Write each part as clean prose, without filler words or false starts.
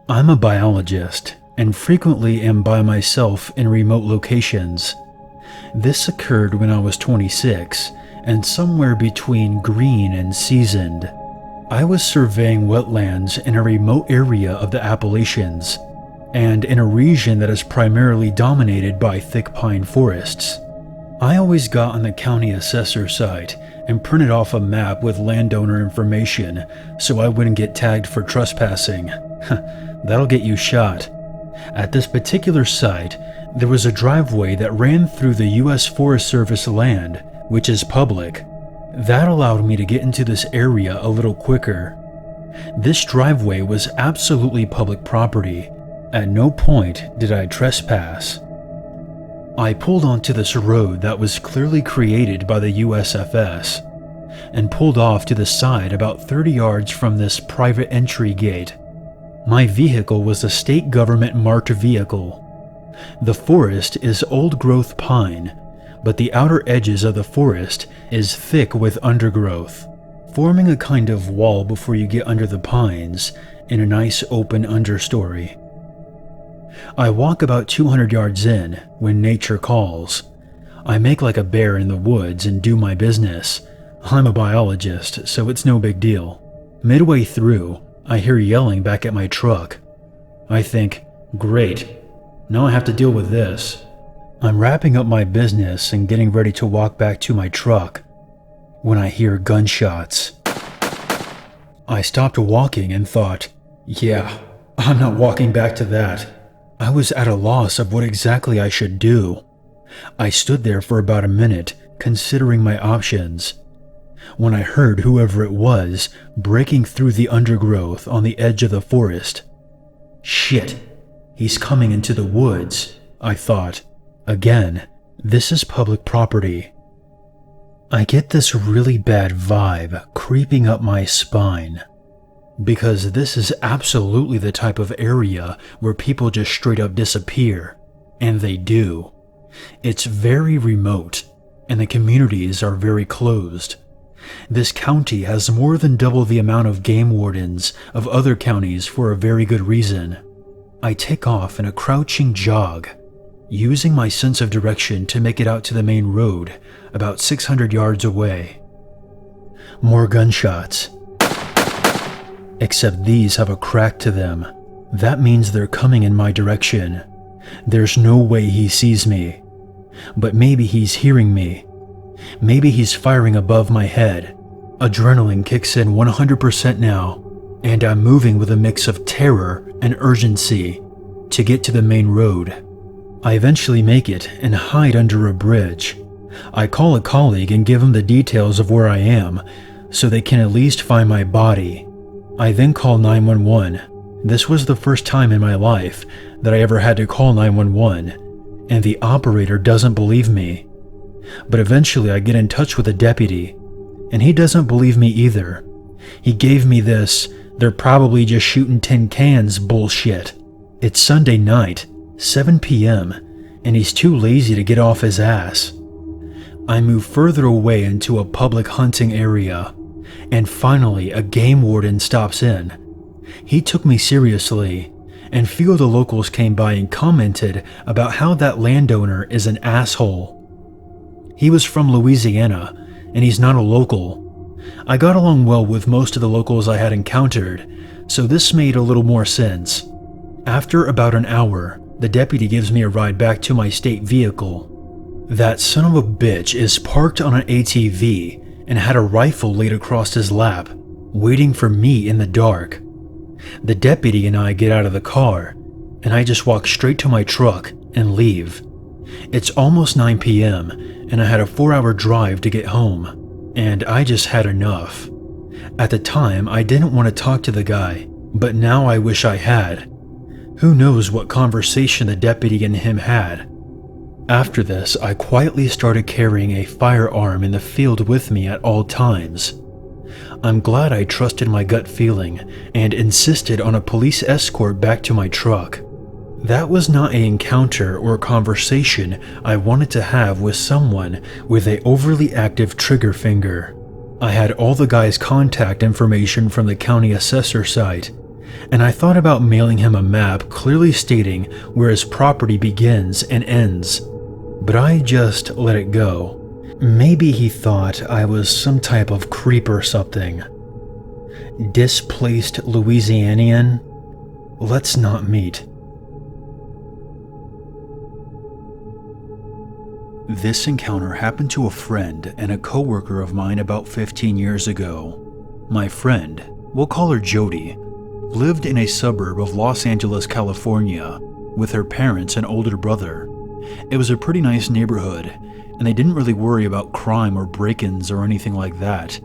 I'm a biologist and frequently am by myself in remote locations. This occurred when I was 26 and somewhere between green and seasoned. I was surveying wetlands in a remote area of the Appalachians and in a region that is primarily dominated by thick pine forests. I always got on the county assessor site and printed off a map with landowner information so I wouldn't get tagged for trespassing. That'll get you shot. At this particular site, there was a driveway that ran through the U.S. Forest Service land, which is public. That allowed me to get into this area a little quicker. This driveway was absolutely public property. At no point did I trespass. I pulled onto this road that was clearly created by the USFS and pulled off to the side about 30 yards from this private entry gate. My vehicle was a state government marked vehicle. The forest is old-growth pine, but the outer edges of the forest is thick with undergrowth, forming a kind of wall before you get under the pines in a nice open understory. I walk about 200 yards in when nature calls. I make like a bear in the woods and do my business. I'm a biologist, so it's no big deal. Midway through, I hear yelling back at my truck. I think, great, now I have to deal with this. I'm wrapping up my business and getting ready to walk back to my truck when I hear gunshots. I stopped walking and thought, yeah, I'm not walking back to that. I was at a loss of what exactly I should do. I stood there for about a minute, considering my options, when I heard whoever it was breaking through the undergrowth on the edge of the forest. Shit, he's coming into the woods, I thought. Again, this is public property. I get this really bad vibe creeping up my spine, because this is absolutely the type of area where people just straight up disappear, and they do. It's very remote, and the communities are very closed. This county has more than double the amount of game wardens of other counties for a very good reason. I take off in a crouching jog, using my sense of direction to make it out to the main road about 600 yards away. More gunshots. Except these have a crack to them. That means they're coming in my direction. There's no way he sees me. But maybe he's hearing me. Maybe he's firing above my head. Adrenaline kicks in 100% now, and I'm moving with a mix of terror and urgency to get to the main road. I eventually make it and hide under a bridge. I call a colleague and give him the details of where I am, so they can at least find my body. I then call 911. This was the first time in my life that I ever had to call 911, and the operator doesn't believe me. But eventually I get in touch with a deputy, and he doesn't believe me either. He gave me this, they're probably just shooting tin cans bullshit. It's Sunday night, 7 p.m., and he's too lazy to get off his ass. I move further away into a public hunting area, and finally a game warden stops in. He took me seriously, and few of the locals came by and commented about how that landowner is an asshole. He was from Louisiana, and he's not a local. I got along well with most of the locals I had encountered, so this made a little more sense. After about an hour, the deputy gives me a ride back to my state vehicle. That son of a bitch is parked on an ATV and had a rifle laid across his lap, waiting for me in the dark. The deputy and I get out of the car, and I just walk straight to my truck and leave. It's almost 9 p.m., and I had a 4-hour drive to get home, and I just had enough. At the time, I didn't want to talk to the guy, but now I wish I had. Who knows what conversation the deputy and him had. After this, I quietly started carrying a firearm in the field with me at all times. I'm glad I trusted my gut feeling and insisted on a police escort back to my truck. That was not an encounter or conversation I wanted to have with someone with an overly active trigger finger. I had all the guy's contact information from the county assessor site, and I thought about mailing him a map clearly stating where his property begins and ends, but I just let it go. Maybe he thought I was some type of creep or something. Displaced Louisianian? Let's not meet. This encounter happened to a friend and a coworker of mine about 15 years ago. My friend, we'll call her Jody, lived in a suburb of Los Angeles, California, with her parents and older brother. It was a pretty nice neighborhood, and they didn't really worry about crime or break-ins or anything like that.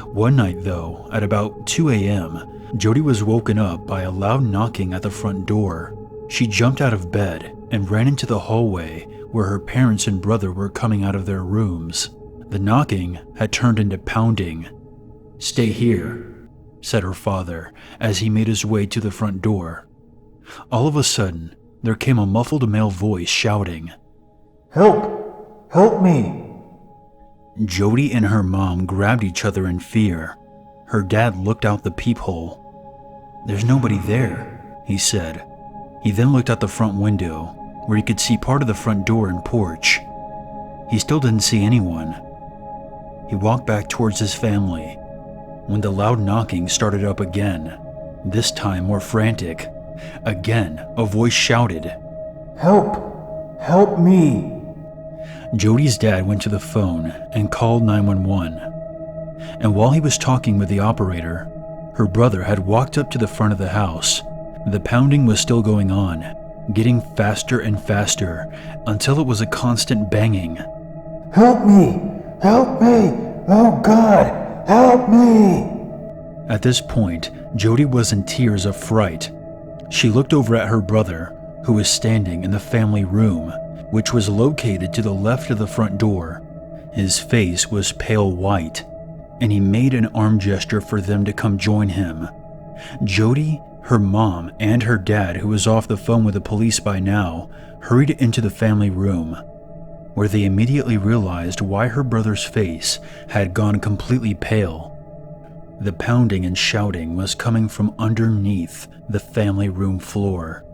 One night though, at about 2 a.m., Jody was woken up by a loud knocking at the front door. She jumped out of bed and ran into the hallway where her parents and brother were coming out of their rooms. The knocking had turned into pounding. "Stay here," said her father as he made his way to the front door. All of a sudden, there came a muffled male voice shouting, "Help! Help me!" Jody and her mom grabbed each other in fear. Her dad looked out the peephole. "There's nobody there," he said. He then looked out the front window, where he could see part of the front door and porch. He still didn't see anyone. He walked back towards his family when the loud knocking started up again, this time more frantic. Again, a voice shouted, "Help! Help me!" Jody's dad went to the phone and called 911. And while he was talking with the operator, her brother had walked up to the front of the house. The pounding was still going on, getting faster and faster until it was a constant banging. "Help me! Help me! Oh God! Help me!" At this point, Jody was in tears of fright. She looked over at her brother, who was standing in the family room, which was located to the left of the front door. His face was pale white, and he made an arm gesture for them to come join him. Jody, her mom, and her dad, who was off the phone with the police by now, hurried into the family room, where they immediately realized why her brother's face had gone completely pale. The pounding and shouting was coming from underneath the family room floor.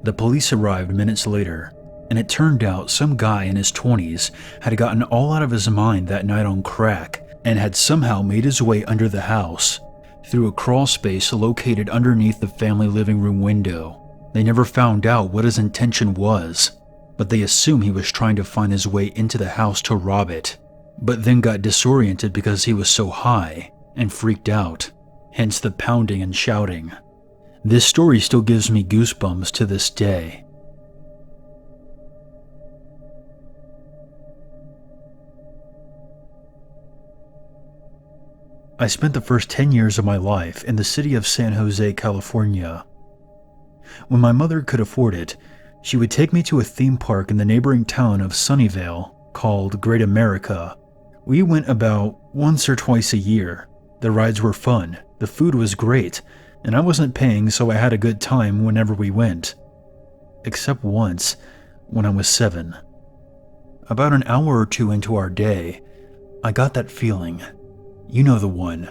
The police arrived minutes later, and it turned out some guy in his 20s had gotten all out of his mind that night on crack and had somehow made his way under the house through a crawl space located underneath the family living room window. They never found out what his intention was, but they assumed he was trying to find his way into the house to rob it, but then got disoriented because he was so high and freaked out, hence the pounding and shouting. This story still gives me goosebumps to this day. I spent the first 10 years of my life in the city of San Jose, California. When my mother could afford it, she would take me to a theme park in the neighboring town of Sunnyvale called Great America. We went about once or twice a year. The rides were fun, the food was great, and I wasn't paying, so I had a good time whenever we went. Except once, when I was 7. About an hour or two into our day, I got that feeling. You know the one,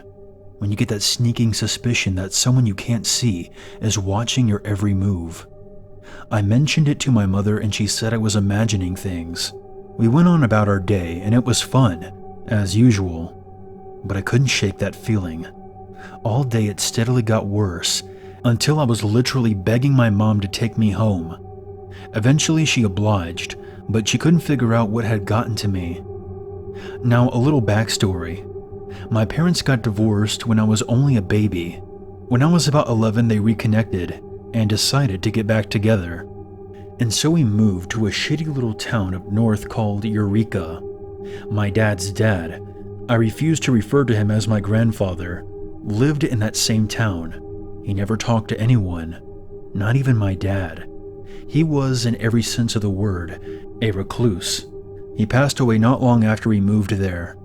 when you get that sneaking suspicion that someone you can't see is watching your every move. I mentioned it to my mother and she said I was imagining things. We went on about our day and it was fun, as usual, but I couldn't shake that feeling. All day it steadily got worse, until I was literally begging my mom to take me home. Eventually she obliged, but she couldn't figure out what had gotten to me. Now, a little backstory. My parents got divorced when I was only a baby. When I was about 11, they reconnected and decided to get back together. And so we moved to a shitty little town up north called Eureka. My dad's dad, I refuse to refer to him as my grandfather, lived in that same town. He never talked to anyone, not even my dad. He was, in every sense of the word, a recluse. He passed away not long after we moved there.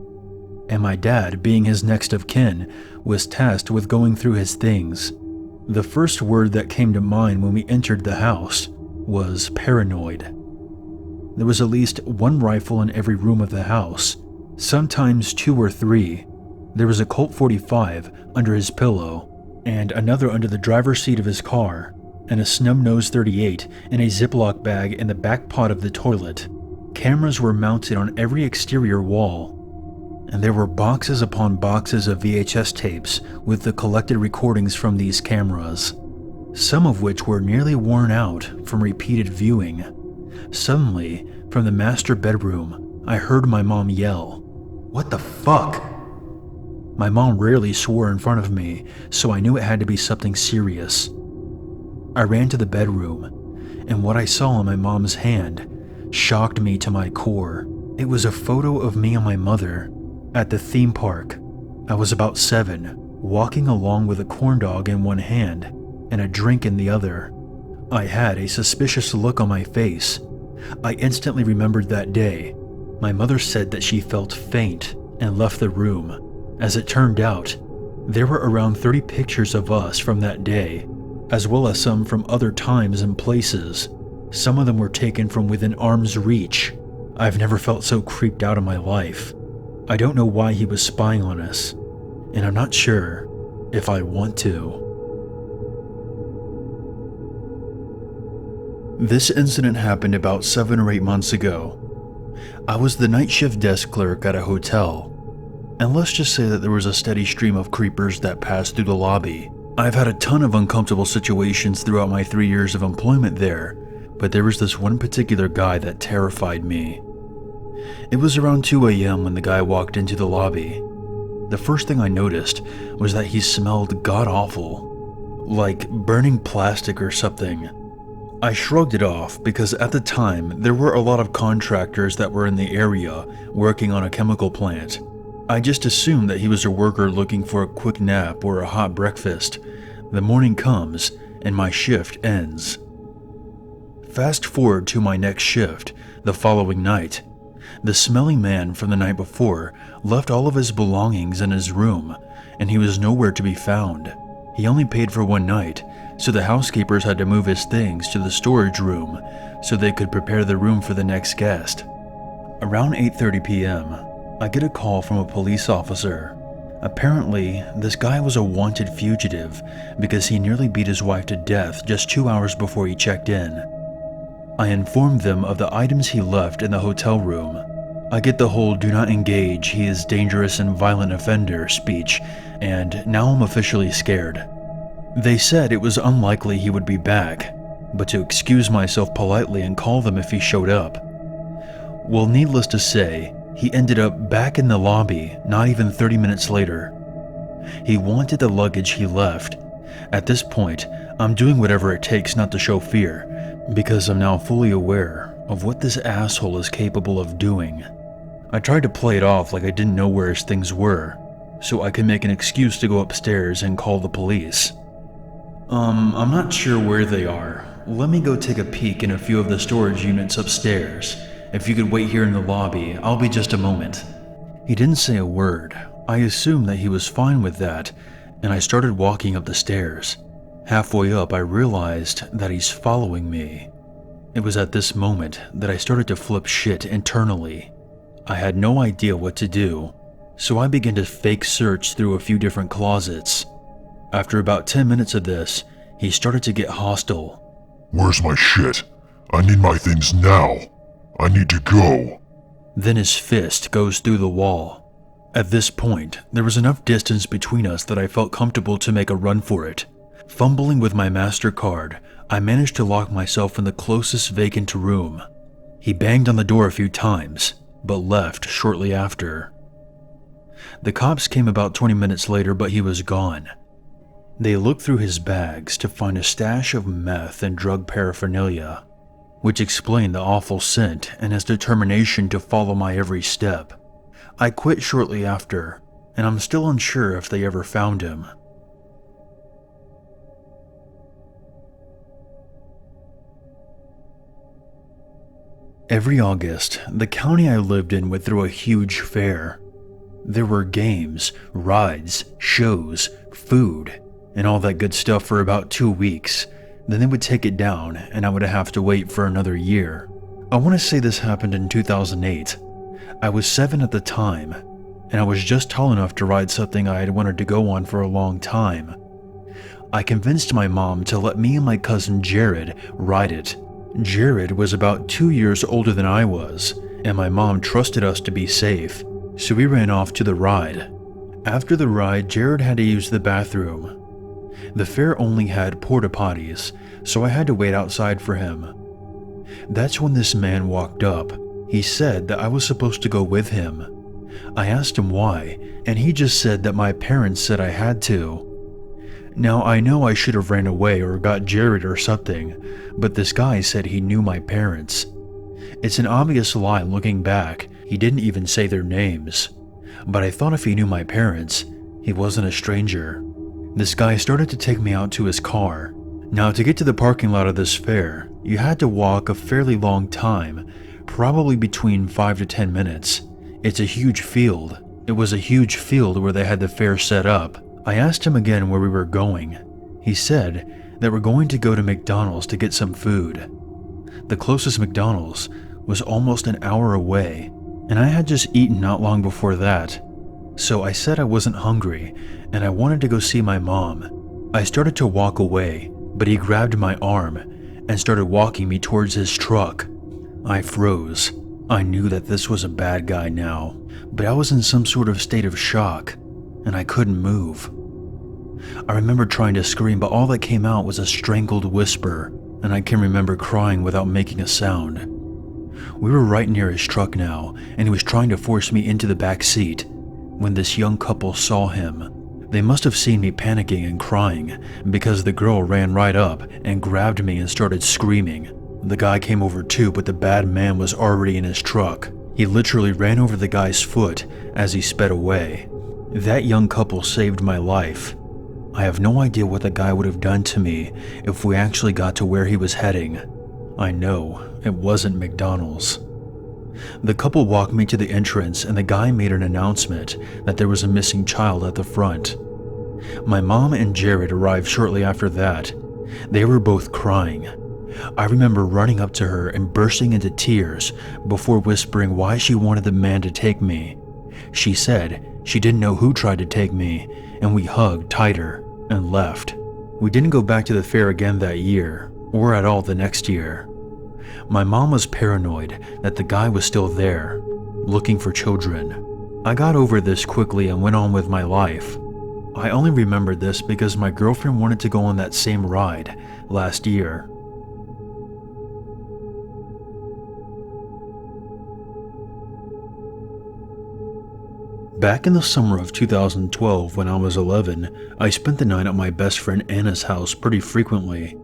And my dad, being his next of kin, was tasked with going through his things. The first word that came to mind when we entered the house was paranoid. There was at least one rifle in every room of the house, sometimes 2 or 3. There was a Colt 45 under his pillow, and another under the driver's seat of his car, and a snub-nosed .38 in a Ziploc bag in the back pot of the toilet. Cameras were mounted on every exterior wall, and there were boxes upon boxes of VHS tapes with the collected recordings from these cameras, some of which were nearly worn out from repeated viewing. Suddenly, from the master bedroom, I heard my mom yell, "What the fuck?" My mom rarely swore in front of me, so I knew it had to be something serious. I ran to the bedroom, and what I saw in my mom's hand shocked me to my core. It was a photo of me and my mother at the theme park. I was about 7, walking along with a corn dog in one hand and a drink in the other. I had a suspicious look on my face. I instantly remembered that day. My mother said that she felt faint and left the room. As it turned out, there were around 30 pictures of us from that day, as well as some from other times and places. Some of them were taken from within arm's reach. I've never felt so creeped out in my life. I don't know why he was spying on us, and I'm not sure if I want to. This incident happened about 7 or 8 months ago. I was the night shift desk clerk at a hotel, and let's just say that there was a steady stream of creepers that passed through the lobby. I've had a ton of uncomfortable situations throughout my 3 years of employment there, but there was this one particular guy that terrified me. It was around 2 a.m. when the guy walked into the lobby. The first thing I noticed was that he smelled god-awful, like burning plastic or something. I shrugged it off because at the time there were a lot of contractors that were in the area working on a chemical plant. I just assumed that he was a worker looking for a quick nap or a hot breakfast. The morning comes and my shift ends. Fast forward to my next shift, the following night. The smelly man from the night before left all of his belongings in his room, and he was nowhere to be found. He only paid for one night, so the housekeepers had to move his things to the storage room so they could prepare the room for the next guest. Around 8:30 p.m., I get a call from a police officer. Apparently, this guy was a wanted fugitive because he nearly beat his wife to death just 2 hours before he checked in. I informed them of the items he left in the hotel room. I get the whole "do not engage, he is dangerous and violent offender" speech, and now I'm officially scared. They said it was unlikely he would be back, but to excuse myself politely and call them if he showed up. Well, needless to say, he ended up back in the lobby not even 30 minutes later. He wanted the luggage he left. At this point, I'm doing whatever it takes not to show fear, because I'm now fully aware of what this asshole is capable of doing. I tried to play it off like I didn't know where his things were, so I could make an excuse to go upstairs and call the police. I'm not sure where they are. Let me go take a peek in a few of the storage units upstairs. If you could wait here in the lobby, I'll be just a moment. He didn't say a word. I assumed that he was fine with that, and I started walking up the stairs. Halfway up, I realized that he's following me. It was at this moment that I started to flip shit internally. I had no idea what to do, so I began to fake search through a few different closets. After about 10 minutes of this, he started to get hostile. "Where's my shit? I need my things now. I need to go." Then his fist goes through the wall. At this point, there was enough distance between us that I felt comfortable to make a run for it. Fumbling with my MasterCard, I managed to lock myself in the closest vacant room. He banged on the door a few times, but left shortly after. The cops came about 20 minutes later, but he was gone. They looked through his bags to find a stash of meth and drug paraphernalia, which explained the awful scent and his determination to follow my every step. I quit shortly after, and I'm still unsure if they ever found him. Every August, the county I lived in would throw a huge fair. There were games, rides, shows, food, and all that good stuff for about 2 weeks. Then they would take it down, and I would have to wait for another year. I want to say this happened in 2008. I was 7 at the time, and I was just tall enough to ride something I had wanted to go on for a long time. I convinced my mom to let me and my cousin Jared ride it. Jared was about 2 years older than I was, and my mom trusted us to be safe, so we ran off to the ride. After the ride, Jared had to use the bathroom. The fair only had porta potties, so I had to wait outside for him. That's when this man walked up. He said that I was supposed to go with him. I asked him why, and he just said that my parents said I had to. Now, I know I should have ran away or got Jared or something, but this guy said he knew my parents. It's an obvious lie looking back. He didn't even say their names. But I thought if he knew my parents, he wasn't a stranger. This guy started to take me out to his car. Now, to get to the parking lot of this fair, you had to walk a fairly long time, probably between 5 to 10 minutes. It's a huge field. It was a huge field where they had the fair set up. I asked him again where we were going. He said that we're going to go to McDonald's to get some food. The closest McDonald's was almost an hour away, and I had just eaten not long before that. So I said I wasn't hungry, and I wanted to go see my mom. I started to walk away, but he grabbed my arm and started walking me towards his truck. I froze. I knew that this was a bad guy now, but I was in some sort of state of shock, and I couldn't move. I remember trying to scream, but all that came out was a strangled whisper, and I can remember crying without making a sound. We were right near his truck now, and he was trying to force me into the back seat when this young couple saw him. They must have seen me panicking and crying, because the girl ran right up and grabbed me and started screaming. The guy came over too, but the bad man was already in his truck. He literally ran over the guy's foot as he sped away. That young couple saved my life. I have no idea what the guy would have done to me if we actually got to where he was heading. I know it wasn't McDonald's. The couple walked me to the entrance, and the guy made an announcement that there was a missing child at the front. My mom and Jared arrived shortly after that. They were both crying. I remember running up to her and bursting into tears before whispering why she wanted the man to take me. She said she didn't know who tried to take me, and we hugged tighter and left. We didn't go back to the fair again that year, or at all the next year. My mom was paranoid that the guy was still there, looking for children. I got over this quickly and went on with my life. I only remembered this because my girlfriend wanted to go on that same ride last year. Back in the summer of 2012, when I was 11, I spent the night at my best friend Anna's house pretty frequently.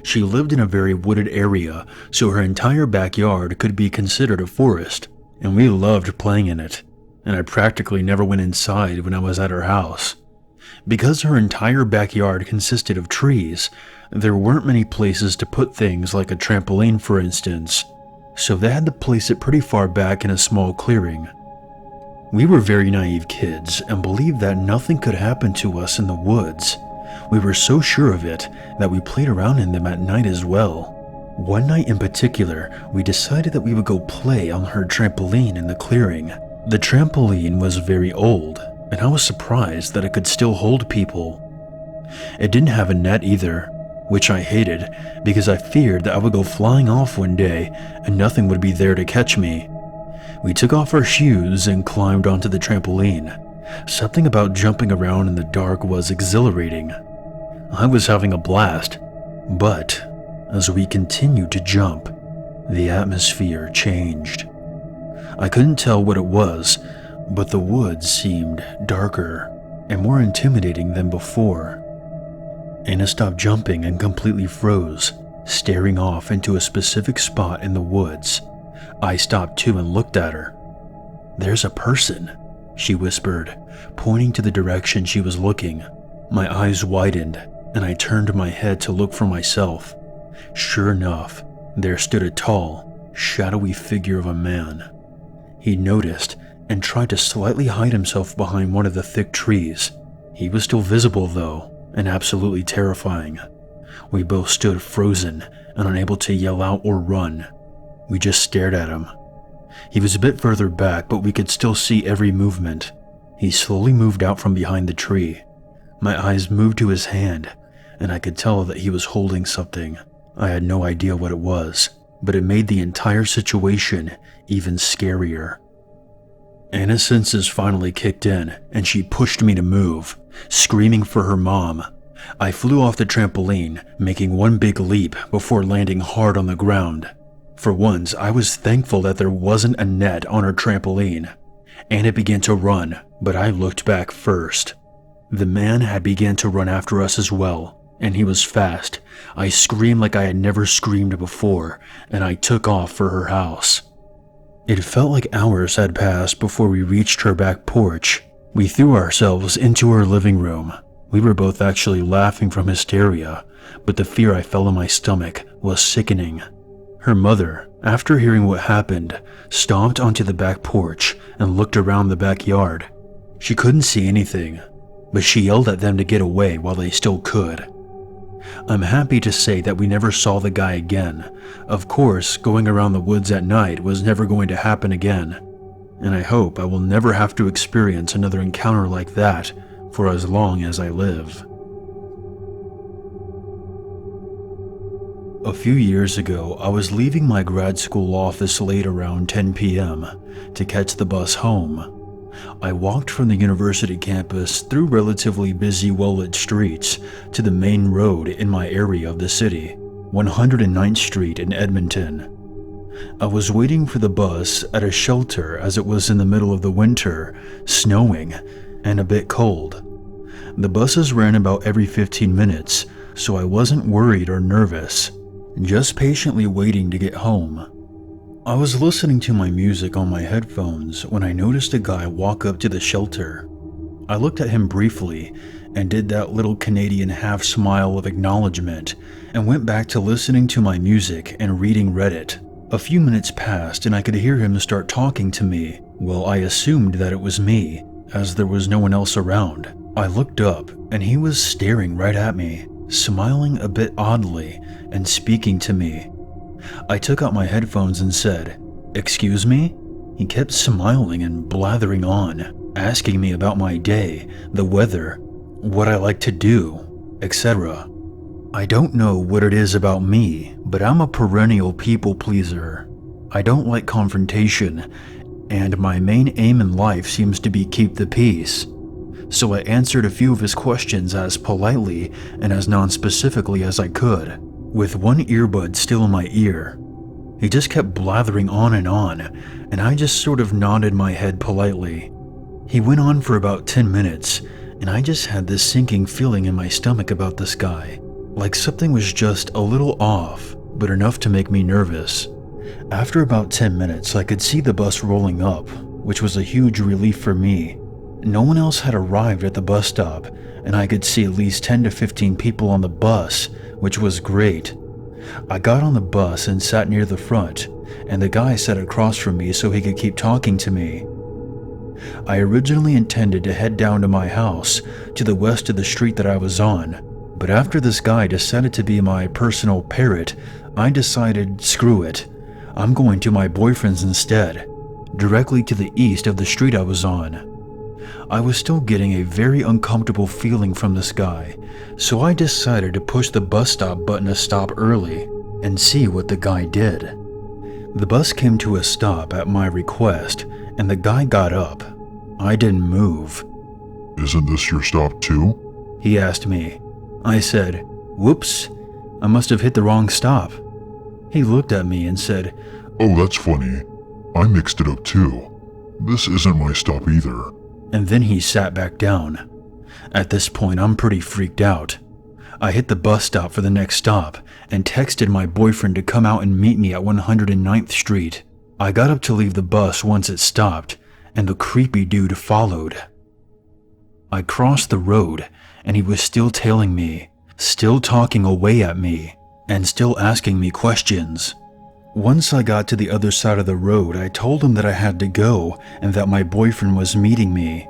She lived in a very wooded area, so her entire backyard could be considered a forest, and we loved playing in it, and I practically never went inside when I was at her house. Because her entire backyard consisted of trees, there weren't many places to put things like a trampoline, for instance, so they had to place it pretty far back in a small clearing. We were very naive kids and believed that nothing could happen to us in the woods. We were so sure of it that we played around in them at night as well. One night in particular, we decided that we would go play on her trampoline in the clearing. The trampoline was very old, and I was surprised that it could still hold people. It didn't have a net either, which I hated because I feared that I would go flying off one day and nothing would be there to catch me. We took off our shoes and climbed onto the trampoline. Something about jumping around in the dark was exhilarating. I was having a blast, but as we continued to jump, the atmosphere changed. I couldn't tell what it was, but the woods seemed darker and more intimidating than before. Anna stopped jumping and completely froze, staring off into a specific spot in the woods. I stopped too and looked at her. "There's a person," she whispered, pointing to the direction she was looking. My eyes widened, and I turned my head to look for myself. Sure enough, there stood a tall, shadowy figure of a man. He noticed and tried to slightly hide himself behind one of the thick trees. He was still visible though, and absolutely terrifying. We both stood frozen and unable to yell out or run. We just stared at him. He was a bit further back, but we could still see every movement. He slowly moved out from behind the tree. My eyes moved to his hand, and I could tell that he was holding something. I had no idea what it was, but it made the entire situation even scarier. Anna's senses finally kicked in, and she pushed me to move, screaming for her mom. I flew off the trampoline, making one big leap before landing hard on the ground. For once, I was thankful that there wasn't a net on her trampoline. Anna began to run, but I looked back first. The man had begun to run after us as well, and he was fast. I screamed like I had never screamed before, and I took off for her house. It felt like hours had passed before we reached her back porch. We threw ourselves into her living room. We were both actually laughing from hysteria, but the fear I felt in my stomach was sickening. Her mother, after hearing what happened, stomped onto the back porch and looked around the backyard. She couldn't see anything, but she yelled at them to get away while they still could. I'm happy to say that we never saw the guy again. Of course, going around the woods at night was never going to happen again, and I hope I will never have to experience another encounter like that for as long as I live. A few years ago, I was leaving my grad school office late around 10 p.m. to catch the bus home. I walked from the university campus through relatively busy well-lit streets to the main road in my area of the city, 109th Street in Edmonton. I was waiting for the bus at a shelter as it was in the middle of the winter, snowing, and a bit cold. The buses ran about every 15 minutes, so I wasn't worried or nervous, just patiently waiting to get home. I was listening to my music on my headphones when I noticed a guy walk up to the shelter. I looked at him briefly and did that little Canadian half smile of acknowledgement and went back to listening to my music and reading Reddit. A few minutes passed and I could hear him start talking to me. Well, I assumed that it was me, as there was no one else around. I looked up and he was staring right at me, smiling a bit oddly and speaking to me. I took out my headphones and said, "Excuse me?" He kept smiling and blathering on, asking me about my day, the weather, what I like to do, etc. I don't know what it is about me, but I'm a perennial people pleaser. I don't like confrontation, and my main aim in life seems to be keep the peace. So I answered a few of his questions as politely and as non-specifically as I could, with one earbud still in my ear. He just kept blathering on, and I just sort of nodded my head politely. He went on for about 10 minutes, and I just had this sinking feeling in my stomach about this guy, like something was just a little off, but enough to make me nervous. After about 10 minutes, I could see the bus rolling up, which was a huge relief for me. No one else had arrived at the bus stop, and I could see at least 10 to 15 people on the bus, which was great. I got on the bus and sat near the front, and the guy sat across from me so he could keep talking to me. I originally intended to head down to my house to the west of the street that I was on, but after this guy decided to be my personal parrot, I decided, screw it, I'm going to my boyfriend's instead, directly to the east of the street I was on. I was still getting a very uncomfortable feeling from this guy, so I decided to push the bus stop button to stop early and see what the guy did. The bus came to a stop at my request, and the guy got up. I didn't move. "Isn't this your stop too?" He asked me. I said, "Whoops, I must have hit the wrong stop." He looked at me and said, "Oh, that's funny. I mixed it up too. This isn't my stop either." And then he sat back down. At this point, I'm pretty freaked out. I hit the bus stop for the next stop and texted my boyfriend to come out and meet me at 109th Street. I got up to leave the bus once it stopped, and the creepy dude followed. I crossed the road, and he was still tailing me, still talking away at me, and still asking me questions. Once I got to the other side of the road, I told him that I had to go and that my boyfriend was meeting me.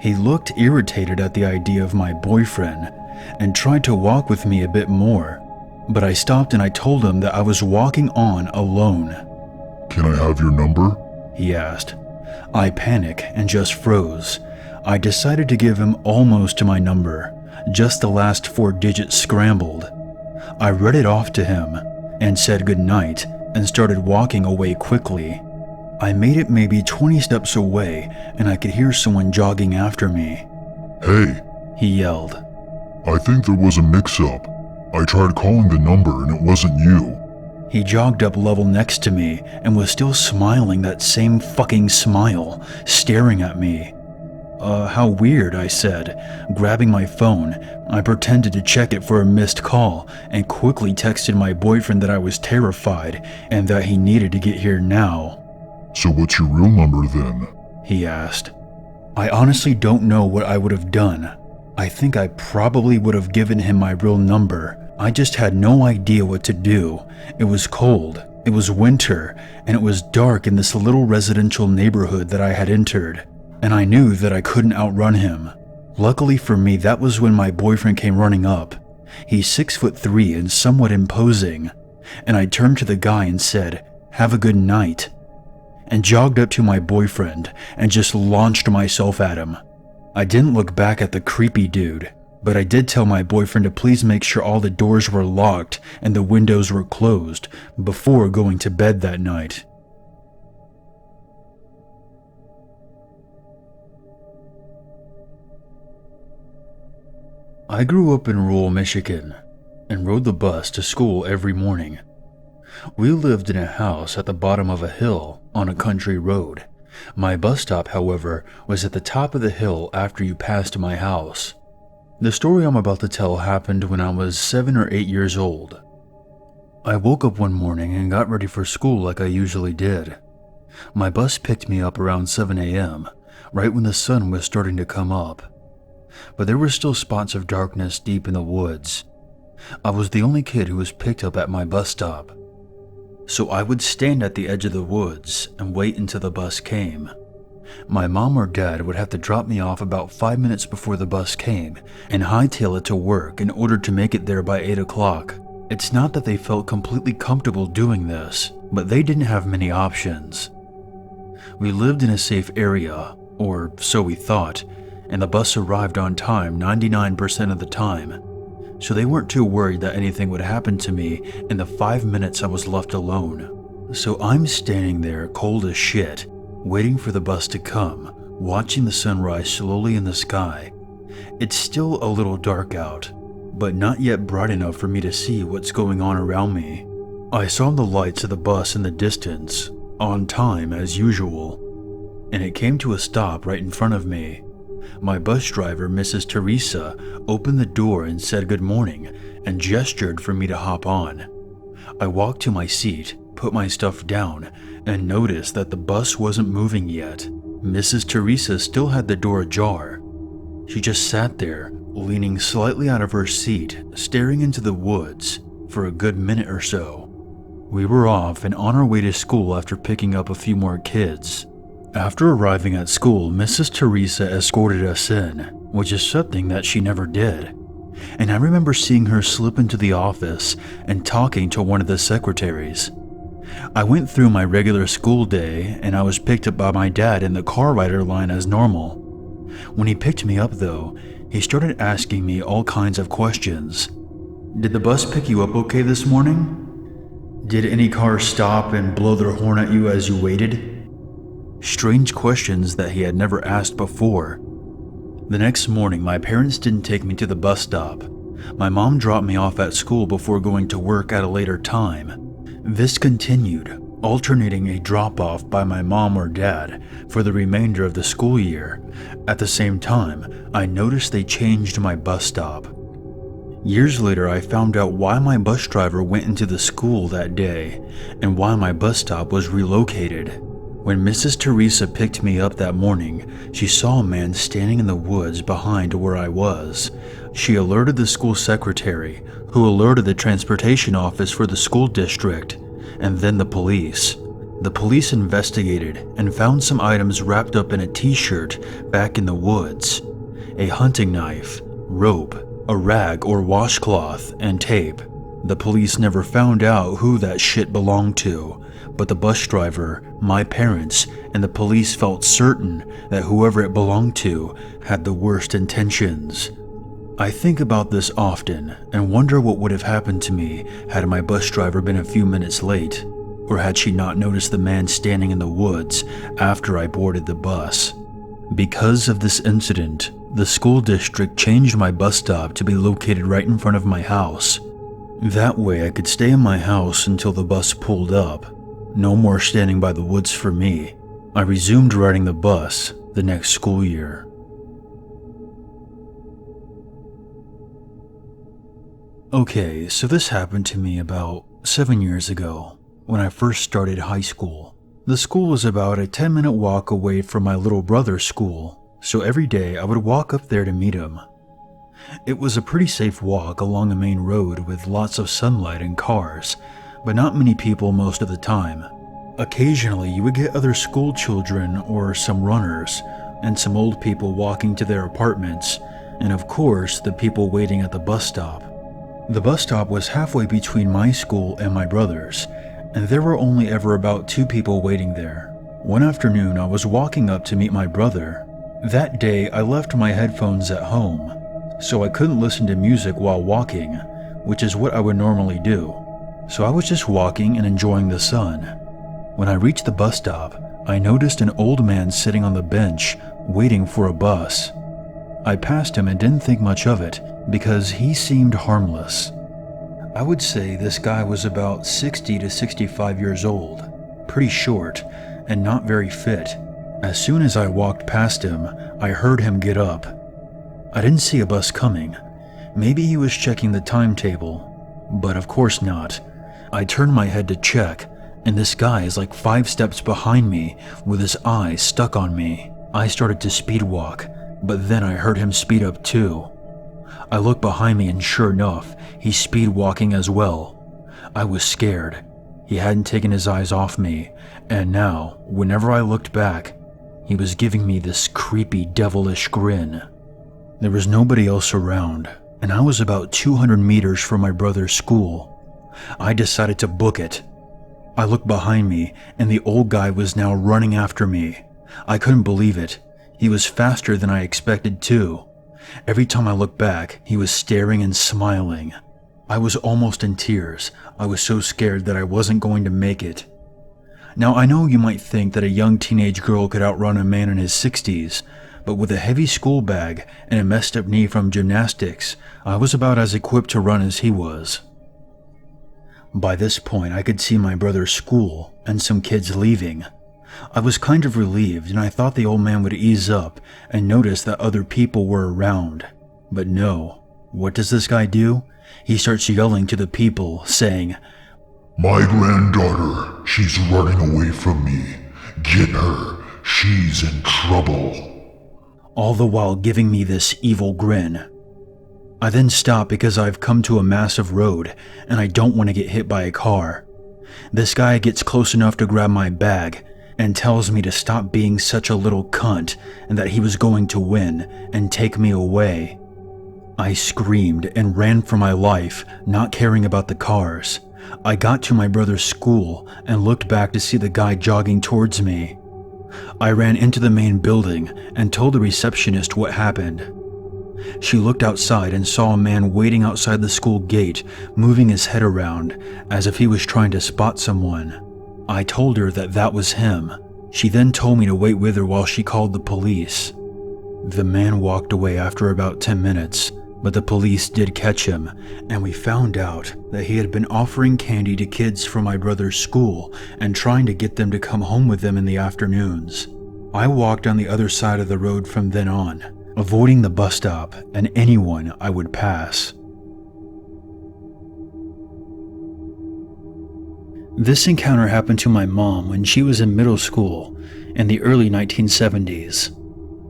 He looked irritated at the idea of my boyfriend and tried to walk with me a bit more, but I stopped and I told him that I was walking on alone. "Can I have your number?" he asked. I panicked and just froze. I decided to give him almost my number, just the last 4 digits scrambled. I read it off to him and said goodnight and started walking away quickly. I made it maybe 20 steps away and I could hear someone jogging after me. "Hey," he yelled. "I think there was a mix-up. I tried calling the number and it wasn't you." He jogged up level next to me and was still smiling that same fucking smile, staring at me. How weird," I said. Grabbing my phone, I pretended to check it for a missed call and quickly texted my boyfriend that I was terrified and that he needed to get here now. "So what's your real number then?" he asked. I honestly don't know what I would have done. I think I probably would have given him my real number. I just had no idea what to do. It was cold, it was winter, and it was dark in this little residential neighborhood that I had entered, and I knew that I couldn't outrun him. Luckily for me, that was when my boyfriend came running up. He's 6'3" and somewhat imposing, and I turned to the guy and said, "Have a good night," and jogged up to my boyfriend and just launched myself at him. I didn't look back at the creepy dude, but I did tell my boyfriend to please make sure all the doors were locked and the windows were closed before going to bed that night. I grew up in rural Michigan and rode the bus to school every morning. We lived in a house at the bottom of a hill on a country road. My bus stop, however, was at the top of the hill after you passed my house. The story I'm about to tell happened when I was 7 or 8 years old. I woke up one morning and got ready for school like I usually did. My bus picked me up around 7 a.m., right when the sun was starting to come up. But there were still spots of darkness deep in the woods. I was the only kid who was picked up at my bus stop. So I would stand at the edge of the woods and wait until the bus came. My mom or dad would have to drop me off about 5 minutes before the bus came and hightail it to work in order to make it there by 8 o'clock. It's not that they felt completely comfortable doing this, but they didn't have many options. We lived in a safe area, or so we thought, and the bus arrived on time 99% of the time. So they weren't too worried that anything would happen to me in the 5 minutes I was left alone. So I'm standing there cold as shit, waiting for the bus to come, watching the sunrise slowly in the sky. It's still a little dark out, but not yet bright enough for me to see what's going on around me. I saw the lights of the bus in the distance, on time as usual, and it came to a stop right in front of me. My bus driver, Mrs. Teresa, opened the door and said good morning and gestured for me to hop on. I walked to my seat, put my stuff down, and noticed that the bus wasn't moving yet. Mrs. Teresa still had the door ajar. She just sat there, leaning slightly out of her seat, staring into the woods for a good minute or so. We were off and on our way to school after picking up a few more kids. After arriving at school, Mrs. Teresa escorted us in, which is something that she never did. And I remember seeing her slip into the office and talking to one of the secretaries. I went through my regular school day and I was picked up by my dad in the car rider line as normal. When he picked me up though, he started asking me all kinds of questions. Did the bus pick you up okay this morning? Did any car stop and blow their horn at you as you waited? Strange questions that he had never asked before. The next morning, my parents didn't take me to the bus stop. My mom dropped me off at school before going to work at a later time. This continued, alternating a drop-off by my mom or dad for the remainder of the school year. At the same time, I noticed they changed my bus stop. Years later, I found out why my bus driver went into the school that day and why my bus stop was relocated. When Mrs. Teresa picked me up that morning, she saw a man standing in the woods behind where I was. She alerted the school secretary, who alerted the transportation office for the school district, and then the police. The police investigated and found some items wrapped up in a t-shirt back in the woods. A hunting knife, rope, a rag or washcloth, and tape. The police never found out who that shit belonged to, but the bus driver, my parents, and the police felt certain that whoever it belonged to had the worst intentions. I think about this often and wonder what would have happened to me had my bus driver been a few minutes late, or had she not noticed the man standing in the woods after I boarded the bus. Because of this incident, the school district changed my bus stop to be located right in front of my house. That way I could stay in my house until the bus pulled up. No more standing by the woods for me. I resumed riding the bus the next school year. Okay, so this happened to me about 7 years ago, when I first started high school. The school was about a 10-minute walk away from my little brother's school, so every day I would walk up there to meet him. It was a pretty safe walk along a main road with lots of sunlight and cars, but not many people most of the time. Occasionally you would get other school children or some runners, and some old people walking to their apartments, and of course the people waiting at the bus stop. The bus stop was halfway between my school and my brother's, and there were only ever about 2 people waiting there. One afternoon I was walking up to meet my brother. That day I left my headphones at home, so I couldn't listen to music while walking, which is what I would normally do. So I was just walking and enjoying the sun. When I reached the bus stop, I noticed an old man sitting on the bench waiting for a bus. I passed him and didn't think much of it because he seemed harmless. I would say this guy was about 60 to 65 years old, pretty short, and not very fit. As soon as I walked past him, I heard him get up. I didn't see a bus coming. Maybe he was checking the timetable, but of course not. I turned my head to check, and this guy is like 5 steps behind me with his eyes stuck on me. I started to speed walk, but then I heard him speed up too. I looked behind me and sure enough, he's speed walking as well. I was scared. He hadn't taken his eyes off me, and now, whenever I looked back, he was giving me this creepy, devilish grin. There was nobody else around, and I was about 200 meters from my brother's school. I decided to book it. I looked behind me, and the old guy was now running after me. I couldn't believe it. He was faster than I expected too. Every time I looked back, he was staring and smiling. I was almost in tears. I was so scared that I wasn't going to make it. Now I know you might think that a young teenage girl could outrun a man in his 60s, but with a heavy school bag and a messed up knee from gymnastics, I was about as equipped to run as he was. By this point, I could see my brother's school and some kids leaving. I was kind of relieved, and I thought the old man would ease up and notice that other people were around. But no. What does this guy do? He starts yelling to the people, saying, "My granddaughter, she's running away from me. Get her, she's in trouble." All the while giving me this evil grin. I then stop because I've come to a massive road, and I don't want to get hit by a car. This guy gets close enough to grab my bag, and tells me to stop being such a little cunt and that he was going to win and take me away. I screamed and ran for my life, not caring about the cars. I got to my brother's school and looked back to see the guy jogging towards me. I ran into the main building and told the receptionist what happened. She looked outside and saw a man waiting outside the school gate, moving his head around as if he was trying to spot someone. I told her that that was him. She then told me to wait with her while she called the police. The man walked away after about 10 minutes, but the police did catch him, and we found out that he had been offering candy to kids from my brother's school and trying to get them to come home with them in the afternoons. I walked on the other side of the road from then on, avoiding the bus stop and anyone I would pass. This encounter happened to my mom when she was in middle school in the early 1970s.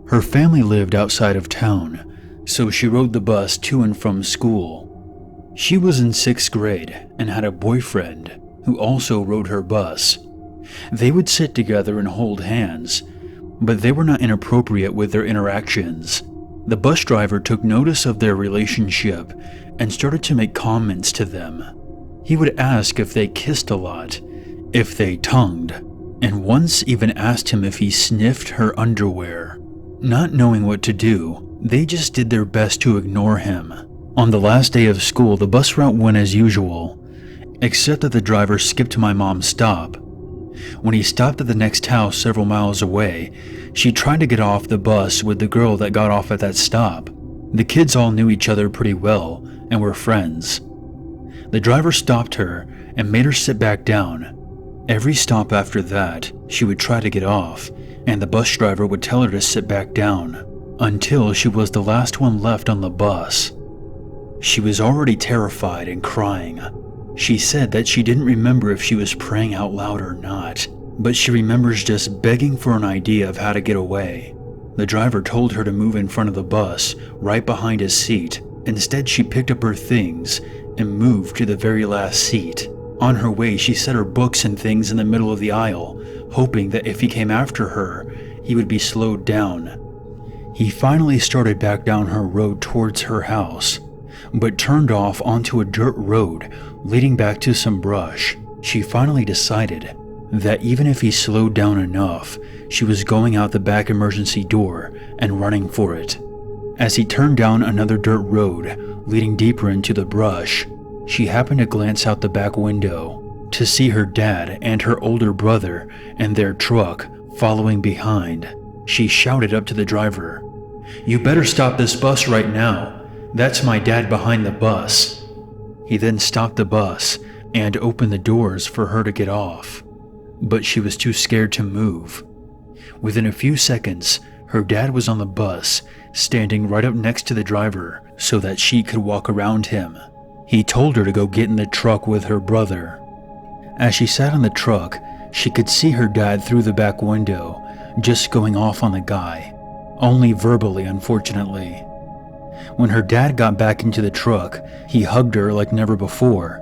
Her family lived outside of town, so she rode the bus to and from school. She was in 6th grade and had a boyfriend who also rode her bus. They would sit together and hold hands, but they were not inappropriate with their interactions. The bus driver took notice of their relationship and started to make comments to them. He would ask if they kissed a lot, if they tongued, and once even asked him if he sniffed her underwear. Not knowing what to do, They just did their best to ignore him. On the last day of school, the bus route went as usual, except that the driver skipped my mom's stop. When he stopped at the next house several miles away, she tried to get off the bus with the girl that got off at that stop. The kids all knew each other pretty well and were friends. The driver stopped her and made her sit back down. Every stop after that, she would try to get off, and the bus driver would tell her to sit back down, until she was the last one left on the bus. She was already terrified and crying. She said that she didn't remember if she was praying out loud or not, but she remembers just begging for an idea of how to get away. The driver told her to move in front of the bus, right behind his seat. Instead, she picked up her things and moved to the very last seat. On her way, she set her books and things in the middle of the aisle, hoping that if he came after her, he would be slowed down. He finally started back down her road towards her house, but turned off onto a dirt road leading back to some brush. She finally decided that even if he slowed down enough, she was going out the back emergency door and running for it. As he turned down another dirt road leading deeper into the brush, she happened to glance out the back window to see her dad and her older brother and their truck following behind. She shouted up to the driver, "You better stop this bus right now. That's my dad behind the bus." He then stopped the bus and opened the doors for her to get off, but she was too scared to move. Within a few seconds, her dad was on the bus, standing right up next to the driver so that she could walk around him. He told her to go get in the truck with her brother. As she sat in the truck, she could see her dad through the back window, just going off on the guy, only verbally, unfortunately. When her dad got back into the truck, he hugged her like never before,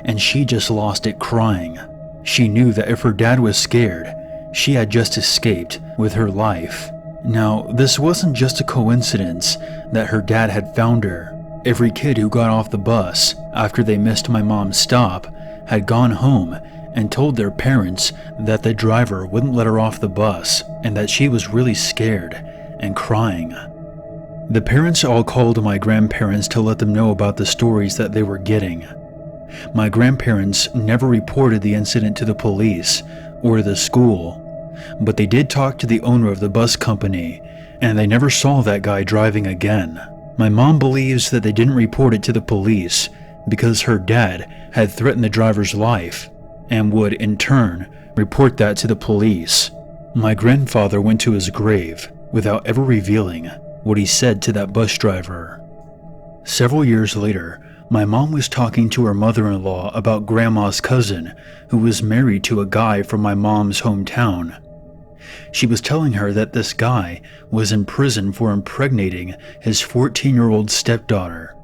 and she just lost it crying. She knew that if her dad was scared, she had just escaped with her life. Now, this wasn't just a coincidence that her dad had found her. Every kid who got off the bus after they missed my mom's stop had gone home and told their parents that the driver wouldn't let her off the bus and that she was really scared and crying. The parents all called my grandparents to let them know about the stories that they were getting. My grandparents never reported the incident to the police or the school, but they did talk to the owner of the bus company, and they never saw that guy driving again. My mom believes that they didn't report it to the police because her dad had threatened the driver's life and would, in turn, report that to the police. My grandfather went to his grave without ever revealing what he said to that bus driver. Several years later, my mom was talking to her mother-in-law about Grandma's cousin who was married to a guy from my mom's hometown. She was telling her that this guy was in prison for impregnating his 14-year-old stepdaughter.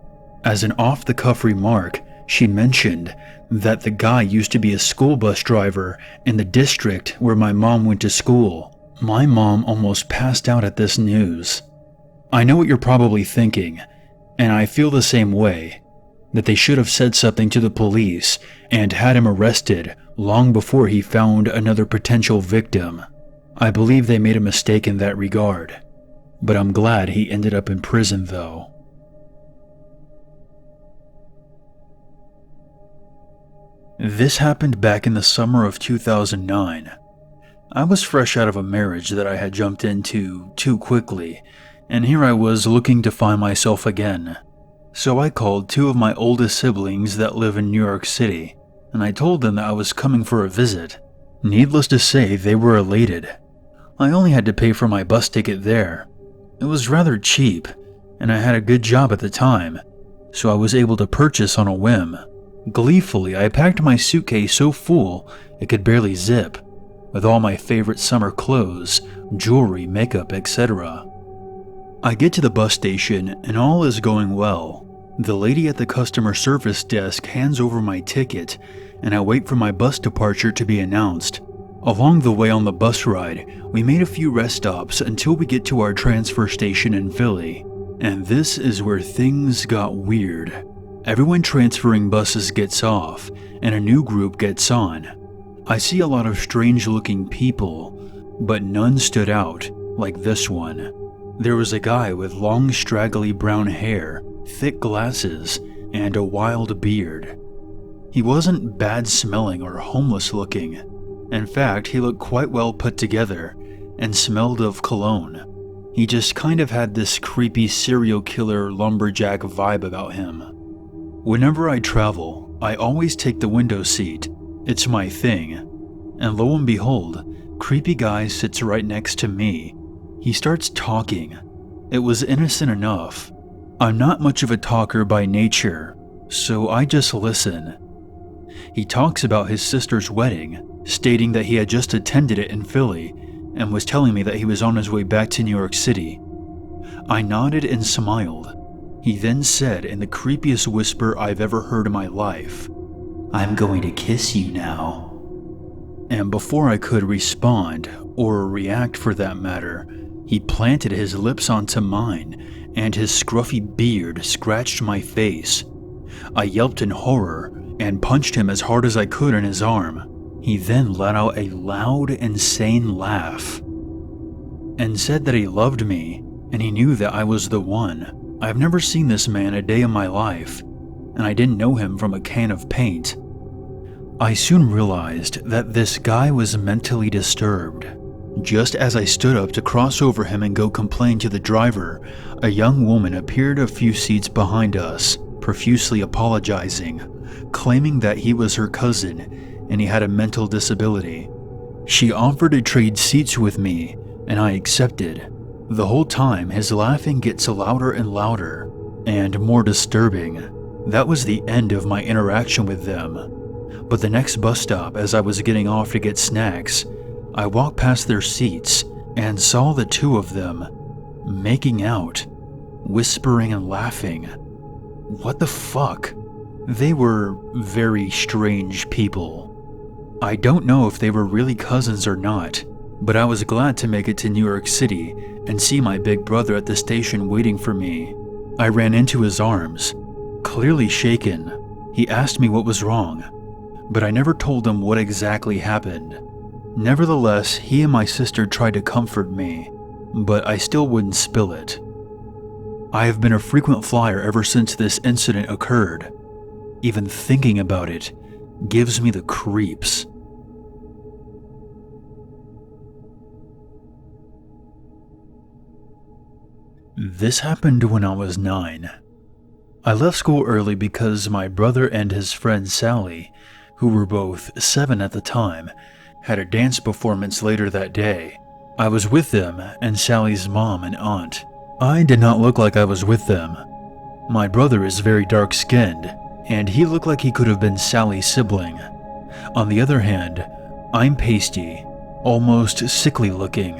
As an off-the-cuff remark, she mentioned that the guy used to be a school bus driver in the district where my mom went to school. My mom almost passed out at this news. I know what you're probably thinking, and I feel the same way, that they should have said something to the police and had him arrested long before he found another potential victim. I believe they made a mistake in that regard, but I'm glad he ended up in prison though. This happened back in the summer of 2009. I was fresh out of a marriage that I had jumped into too quickly, and here I was looking to find myself again. So I called two of my oldest siblings that live in New York City, and I told them that I was coming for a visit. Needless to say, they were elated. I only had to pay for my bus ticket there. It was rather cheap, and I had a good job at the time, so I was able to purchase on a whim. Gleefully, I packed my suitcase so full it could barely zip, with all my favorite summer clothes, jewelry, makeup, etc. I get to the bus station and all is going well. The lady at the customer service desk hands over my ticket and I wait for my bus departure to be announced. Along the way on the bus ride, we made a few rest stops until we get to our transfer station in Philly. And this is where things got weird. Everyone transferring buses gets off and a new group gets on. I see a lot of strange looking people, but none stood out like this one. There was a guy with long straggly brown hair, thick glasses, and a wild beard. He wasn't bad smelling or homeless looking. In fact, he looked quite well put together and smelled of cologne. He just kind of had this creepy serial killer lumberjack vibe about him. Whenever I travel, I always take the window seat. It's my thing. And lo and behold, creepy guy sits right next to me. He starts talking. It was innocent enough. I'm not much of a talker by nature, so I just listen. He talks about his sister's wedding, stating that he had just attended it in Philly and was telling me that he was on his way back to New York City. I nodded and smiled. He then said in the creepiest whisper I've ever heard in my life, "I'm going to kiss you now." And before I could respond, or react for that matter, he planted his lips onto mine, and his scruffy beard scratched my face. I yelped in horror and punched him as hard as I could in his arm. He then let out a loud, insane laugh and said that he loved me and he knew that I was the one. I've never seen this man a day in my life, and I didn't know him from a can of paint. I soon realized that this guy was mentally disturbed. Just as I stood up to cross over him and go complain to the driver, a young woman appeared a few seats behind us, profusely apologizing, claiming that he was her cousin and he had a mental disability. She offered to trade seats with me, and I accepted. The whole time, his laughing gets louder and louder, and more disturbing. That was the end of my interaction with them. But the next bus stop, as I was getting off to get snacks, I walked past their seats and saw the two of them making out, whispering and laughing. What the fuck? They were very strange people. I don't know if they were really cousins or not, but I was glad to make it to New York City and see my big brother at the station waiting for me. I ran into his arms, clearly shaken. He asked me what was wrong, but I never told him what exactly happened. Nevertheless, he and my sister tried to comfort me, but I still wouldn't spill it. I have been a frequent flyer ever since this incident occurred. Even thinking about it gives me the creeps. This happened when I was 9. I left school early because my brother and his friend Sally, who were both 7 at the time, had a dance performance later that day. I was with them and Sally's mom and aunt. I did not look like I was with them. My brother is very dark-skinned, and he looked like he could have been Sally's sibling. On the other hand, I'm pasty, almost sickly looking,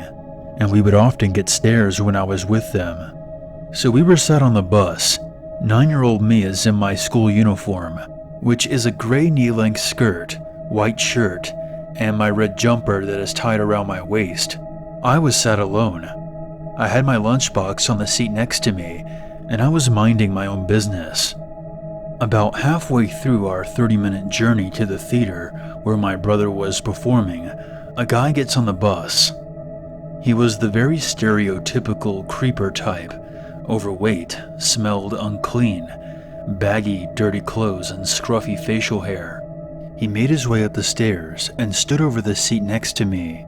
and we would often get stares when I was with them. So we were sat on the bus. 9-year-old me is in my school uniform, which is a gray knee-length skirt, white shirt, and my red jumper that is tied around my waist. I was sat alone. I had my lunchbox on the seat next to me, and I was minding my own business. About halfway through our 30-minute journey to the theater where my brother was performing, a guy gets on the bus. He was the very stereotypical creeper type, overweight, smelled unclean, baggy, dirty clothes and scruffy facial hair. He made his way up the stairs and stood over the seat next to me.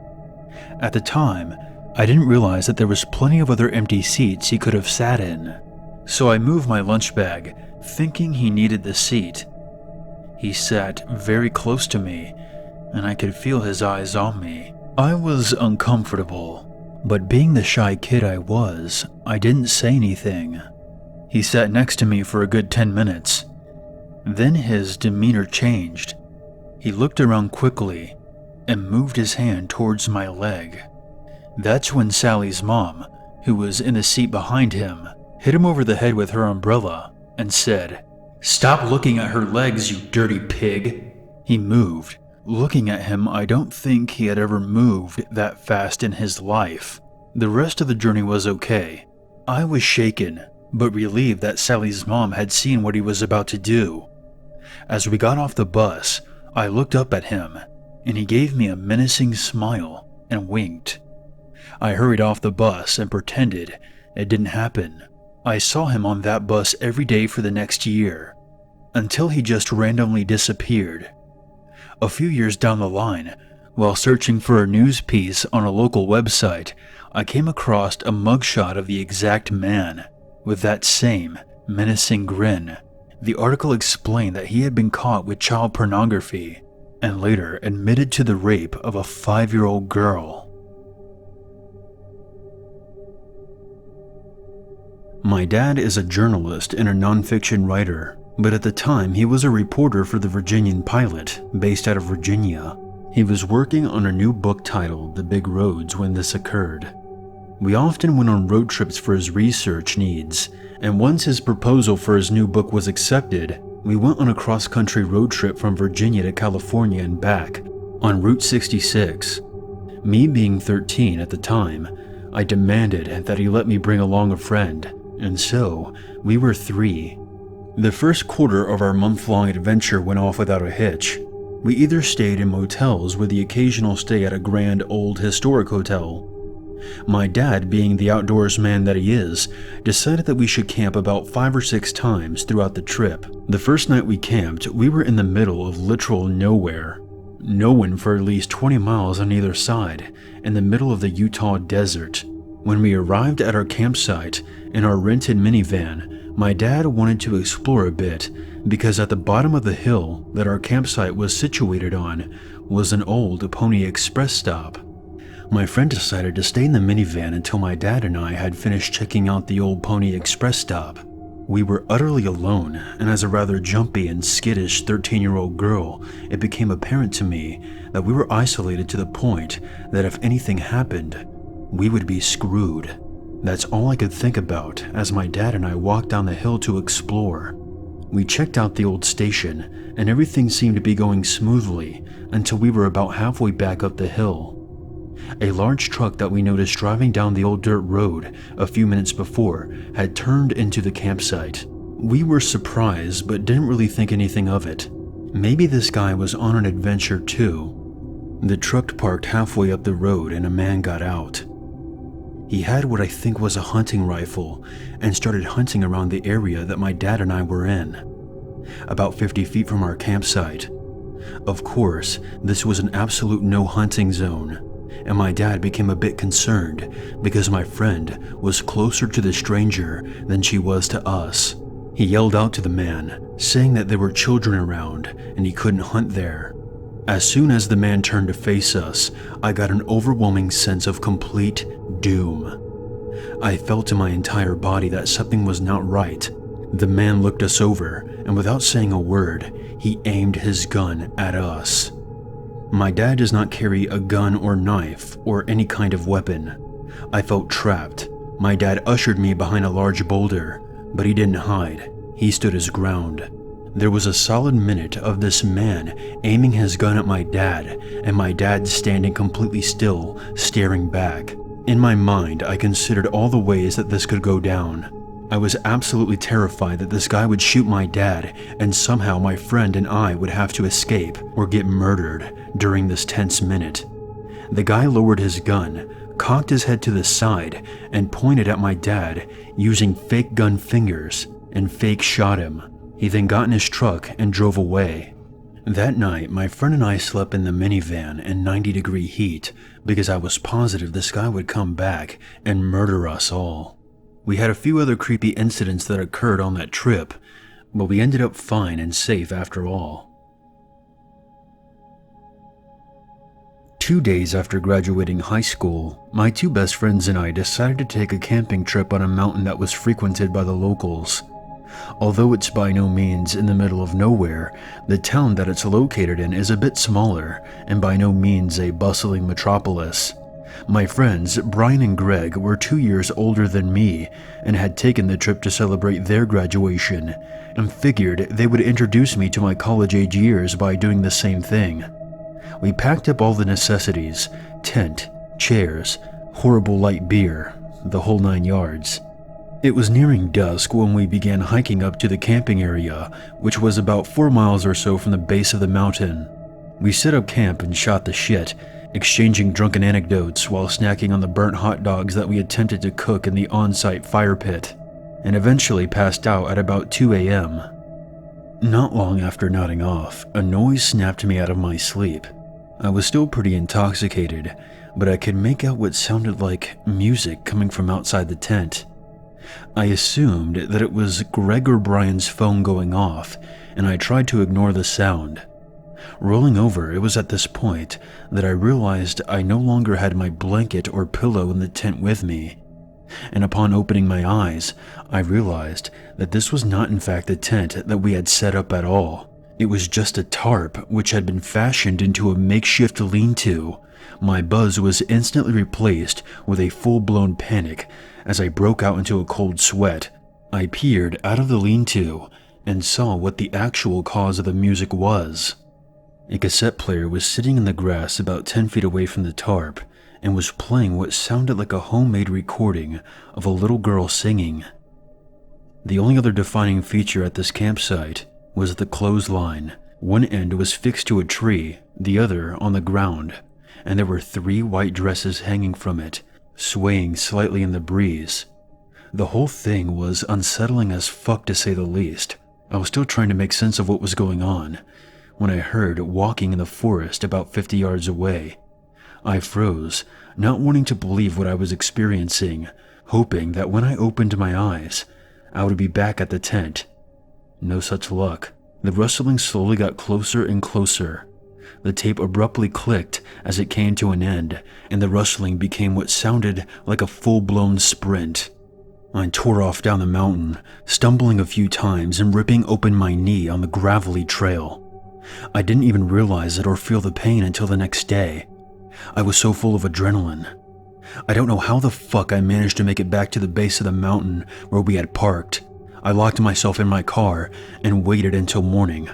At the time, I didn't realize that there was plenty of other empty seats he could have sat in, so I moved my lunch bag, thinking he needed the seat. He sat very close to me, and I could feel his eyes on me. I was uncomfortable, but being the shy kid I was, I didn't say anything. He sat next to me for a good 10 minutes. Then his demeanor changed. He looked around quickly and moved his hand towards my leg. That's when Sally's mom, who was in the seat behind him, hit him over the head with her umbrella and said, "Stop looking at her legs, you dirty pig." He moved. Looking at him, I don't think he had ever moved that fast in his life. The rest of the journey was okay. I was shaken, but relieved that Sally's mom had seen what he was about to do. As we got off the bus, I looked up at him, and he gave me a menacing smile and winked. I hurried off the bus and pretended It didn't happen. I saw him on that bus every day for the next year, until he just randomly disappeared. A few years down the line, while searching for a news piece on a local website, I came across a mugshot of the exact man, with that same menacing grin. The article explained that he had been caught with child pornography and later admitted to the rape of a 5-year-old girl. My dad is a journalist and a nonfiction writer, but at the time he was a reporter for the Virginian Pilot, based out of Virginia. He was working on a new book titled The Big Roads when this occurred. We often went on road trips for his research needs, and once his proposal for his new book was accepted, we went on a cross-country road trip from Virginia to California and back, on Route 66. Me being 13 at the time, I demanded that he let me bring along a friend, and so we were 3. The first quarter of our month-long adventure went off without a hitch. We either stayed in motels with the occasional stay at a grand old historic hotel. My dad, being the outdoors man that he is, decided that we should camp about 5 or 6 times throughout the trip. The first night we camped, we were in the middle of literal nowhere. No one for at least 20 miles on either side, in the middle of the Utah desert. When we arrived at our campsite in our rented minivan, my dad wanted to explore a bit because at the bottom of the hill that our campsite was situated on was an old Pony Express stop. My friend decided to stay in the minivan until my dad and I had finished checking out the old Pony Express stop. We were utterly alone, and as a rather jumpy and skittish 13-year-old girl, it became apparent to me that we were isolated to the point that if anything happened, we would be screwed. That's all I could think about as my dad and I walked down the hill to explore. We checked out the old station, and everything seemed to be going smoothly until we were about halfway back up the hill. A large truck that we noticed driving down the old dirt road a few minutes before had turned into the campsite. We were surprised but didn't really think anything of it. Maybe this guy was on an adventure too. The truck parked halfway up the road and a man got out. He had what I think was a hunting rifle and started hunting around the area that my dad and I were in, about 50 feet from our campsite. Of course, this was an absolute no hunting zone, and my dad became a bit concerned because my friend was closer to the stranger than she was to us. He yelled out to the man, saying that there were children around and he couldn't hunt there. As soon as the man turned to face us, I got an overwhelming sense of complete doom. I felt in my entire body that something was not right. The man looked us over, and without saying a word, he aimed his gun at us. My dad does not carry a gun or knife or any kind of weapon. I felt trapped. My dad ushered me behind a large boulder, but he didn't hide. He stood his ground. There was a solid minute of this man aiming his gun at my dad, and my dad standing completely still, staring back. In my mind, I considered all the ways that this could go down. I was absolutely terrified that this guy would shoot my dad, and somehow my friend and I would have to escape or get murdered during this tense minute. The guy lowered his gun, cocked his head to the side, and pointed at my dad using fake gun fingers, and fake shot him. He then got in his truck and drove away. That night, my friend and I slept in the minivan in 90-degree heat because I was positive this guy would come back and murder us all. We had a few other creepy incidents that occurred on that trip, but we ended up fine and safe after all. 2 days after graduating high school, my 2 best friends and I decided to take a camping trip on a mountain that was frequented by the locals. Although it's by no means in the middle of nowhere, the town that it's located in is a bit smaller and by no means a bustling metropolis. My friends, Brian and Greg, were 2 years older than me and had taken the trip to celebrate their graduation and figured they would introduce me to my college-age years by doing the same thing. We packed up all the necessities, tent, chairs, horrible light beer, the whole 9 yards. It was nearing dusk when we began hiking up to the camping area, which was about 4 miles or so from the base of the mountain. We set up camp and shot the shit, exchanging drunken anecdotes while snacking on the burnt hot dogs that we attempted to cook in the on-site fire pit, and eventually passed out at about 2 a.m. Not long after nodding off, a noise snapped me out of my sleep. I was still pretty intoxicated, but I could make out what sounded like music coming from outside the tent. I assumed that it was Greg or Brian's phone going off, and I tried to ignore the sound. Rolling over, it was at this point that I realized I no longer had my blanket or pillow in the tent with me. And upon opening my eyes, I realized that this was not in fact the tent that we had set up at all. It was just a tarp which had been fashioned into a makeshift lean-to. My buzz was instantly replaced with a full-blown panic as I broke out into a cold sweat. I peered out of the lean-to and saw what the actual cause of the music was. A cassette player was sitting in the grass about 10 feet away from the tarp and was playing what sounded like a homemade recording of a little girl singing. The only other defining feature at this campsite was the clothesline. One end was fixed to a tree, the other on the ground, and there were 3 white dresses hanging from it, swaying slightly in the breeze. The whole thing was unsettling as fuck, to say the least. I was still trying to make sense of what was going on when I heard walking in the forest about 50 yards away. I froze, not wanting to believe what I was experiencing, hoping that when I opened my eyes, I would be back at the tent. No such luck. The rustling slowly got closer and closer. The tape abruptly clicked as it came to an end, and the rustling became what sounded like a full-blown sprint. I tore off down the mountain, stumbling a few times and ripping open my knee on the gravelly trail. I didn't even realize it or feel the pain until the next day. I was so full of adrenaline. I don't know how the fuck I managed to make it back to the base of the mountain where we had parked. I locked myself in my car and waited until morning.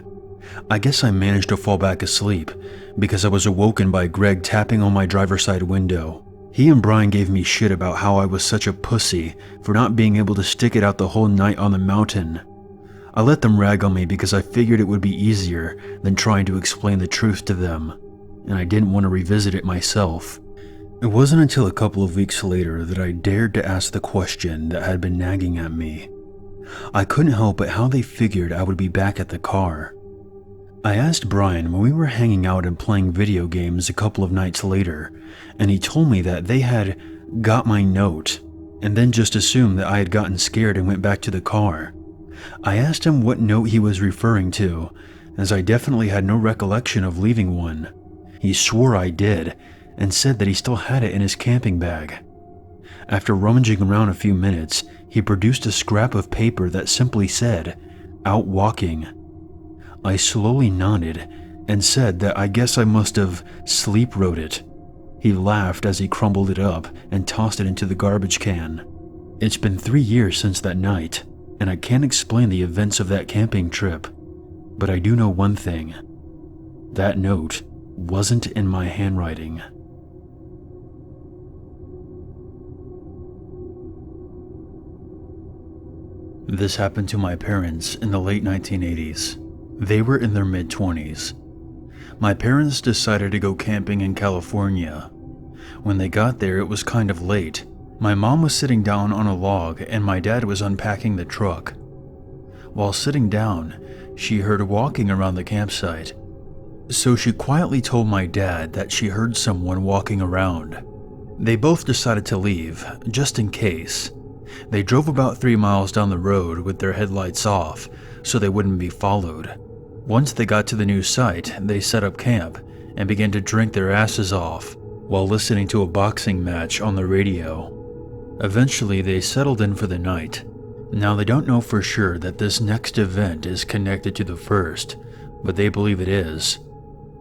I guess I managed to fall back asleep because I was awoken by Greg tapping on my driver's side window. He and Brian gave me shit about how I was such a pussy for not being able to stick it out the whole night on the mountain. I let them rag on me because I figured it would be easier than trying to explain the truth to them, and I didn't want to revisit it myself. It wasn't until a couple of weeks later that I dared to ask the question that had been nagging at me. I couldn't help but how they figured I would be back at the car. I asked Brian when we were hanging out and playing video games a couple of nights later, and he told me that they had got my note, and then just assumed that I had gotten scared and went back to the car. I asked him what note he was referring to, as I definitely had no recollection of leaving one. He swore I did, and said that he still had it in his camping bag. After rummaging around a few minutes, he produced a scrap of paper that simply said, "Out walking." I slowly nodded and said that I guess I must have sleep-wrote it. He laughed as he crumbled it up and tossed it into the garbage can. It's been 3 years since that night, and I can't explain the events of that camping trip, but I do know one thing. That note wasn't in my handwriting. This happened to my parents in the late 1980s. They were in their mid-20s. My parents decided to go camping in California. When they got there, it was kind of late. My mom was sitting down on a log and my dad was unpacking the truck. While sitting down, she heard walking around the campsite. So she quietly told my dad that she heard someone walking around. They both decided to leave, just in case. They drove about 3 miles down the road with their headlights off, so they wouldn't be followed. Once they got to the new site, they set up camp and began to drink their asses off while listening to a boxing match on the radio. Eventually, they settled in for the night. Now, they don't know for sure that this next event is connected to the first, but they believe it is.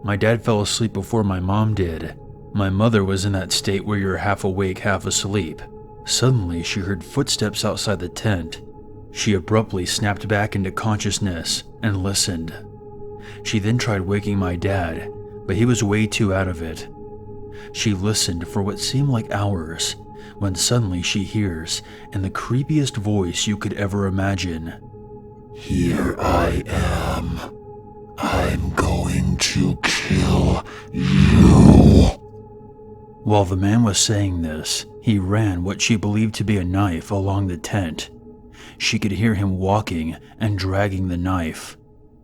My dad fell asleep before my mom did. My mother was in that state where you're half awake, half asleep. Suddenly, she heard footsteps outside the tent. She abruptly snapped back into consciousness and listened. She then tried waking my dad, but he was way too out of it. She listened for what seemed like hours, when suddenly she hears, in the creepiest voice you could ever imagine, "Here I am. I'm going to kill you." While the man was saying this, he ran what she believed to be a knife along the tent. She could hear him walking and dragging the knife.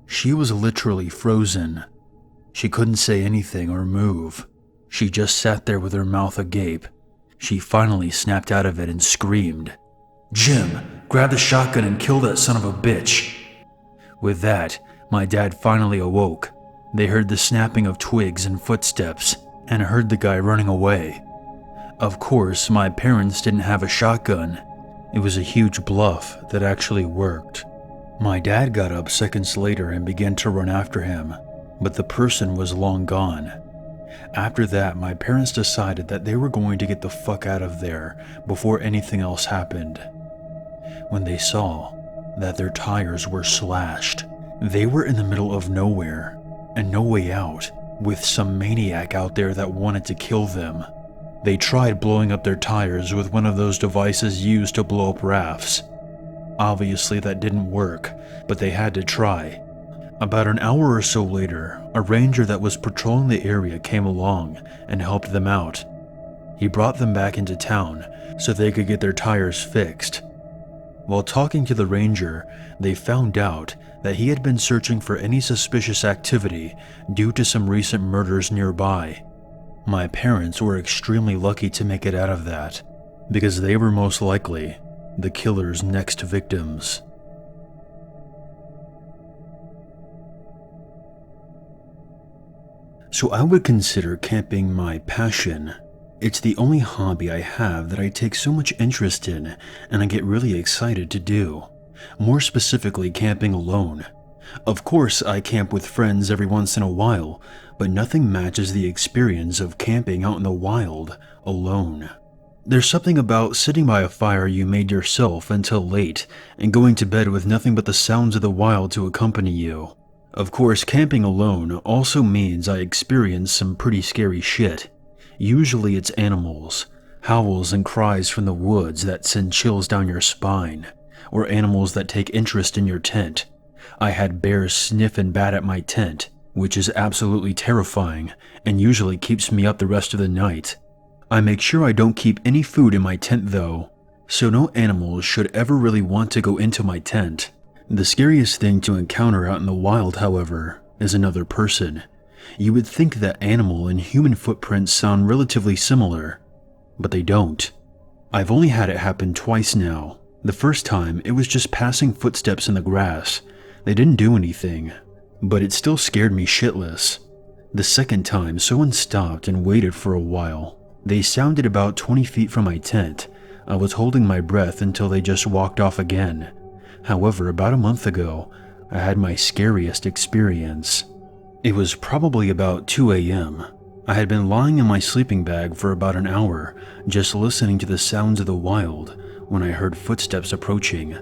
She was literally frozen. She couldn't say anything or move. She just sat there with her mouth agape. She finally snapped out of it and screamed, "Jim, grab the shotgun and kill that son of a bitch." With that, my dad finally awoke. They heard the snapping of twigs and footsteps, and heard the guy running away. Of course, my parents didn't have a shotgun. It was a huge bluff that actually worked. My dad got up seconds later and began to run after him, but the person was long gone. After that, my parents decided that they were going to get the fuck out of there before anything else happened. When they saw that their tires were slashed, they were in the middle of nowhere and no way out, with some maniac out there that wanted to kill them. They tried blowing up their tires with one of those devices used to blow up rafts. Obviously that didn't work, but they had to try. About an hour or so later, a ranger that was patrolling the area came along and helped them out. He brought them back into town so they could get their tires fixed. While talking to the ranger, they found out that he had been searching for any suspicious activity due to some recent murders nearby. My parents were extremely lucky to make it out of that, because they were most likely the killer's next victims. So I would consider camping my passion. It's the only hobby I have that I take so much interest in and I get really excited to do. More specifically, camping alone. Of course, I camp with friends every once in a while, but nothing matches the experience of camping out in the wild, alone. There's something about sitting by a fire you made yourself until late and going to bed with nothing but the sounds of the wild to accompany you. Of course, camping alone also means I experience some pretty scary shit. Usually it's animals, howls and cries from the woods that send chills down your spine, or animals that take interest in your tent. I had bears sniff and bat at my tent, which is absolutely terrifying and usually keeps me up the rest of the night. I make sure I don't keep any food in my tent though, so no animals should ever really want to go into my tent. The scariest thing to encounter out in the wild, however, is another person. You would think that animal and human footprints sound relatively similar, but they don't. I've only had it happen twice now. The first time, it was just passing footsteps in the grass. They didn't do anything, but it still scared me shitless. The second time, someone stopped and waited for a while. They sounded about 20 feet from my tent. I was holding my breath until they just walked off again. However, about a month ago, I had my scariest experience. It was probably about 2 a.m. I had been lying in my sleeping bag for about an hour, just listening to the sounds of the wild, when I heard footsteps approaching.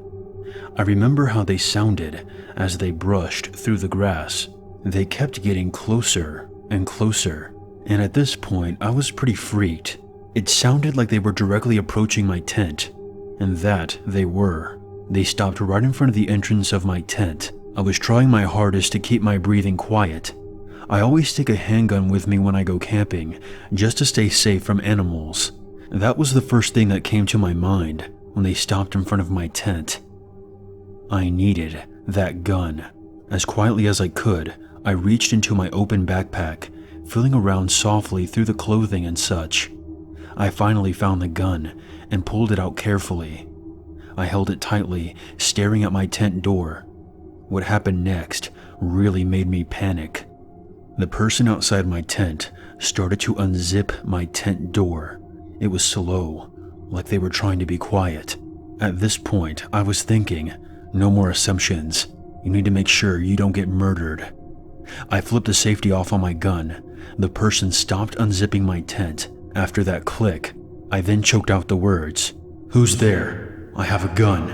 I remember how they sounded as they brushed through the grass. They kept getting closer and closer, and at this point I was pretty freaked. It sounded like they were directly approaching my tent, and that they were. They stopped right in front of the entrance of my tent. I was trying my hardest to keep my breathing quiet. I always take a handgun with me when I go camping, just to stay safe from animals. That was the first thing that came to my mind when they stopped in front of my tent. I needed that gun. As quietly as I could, I reached into my open backpack, feeling around softly through the clothing and such. I finally found the gun and pulled it out carefully. I held it tightly, staring at my tent door. What happened next really made me panic. The person outside my tent started to unzip my tent door. It was slow, like they were trying to be quiet. At this point, I was thinking, no more assumptions. You need to make sure you don't get murdered. I flipped the safety off on my gun. The person stopped unzipping my tent. After that click, I then choked out the words, "Who's there? I have a gun."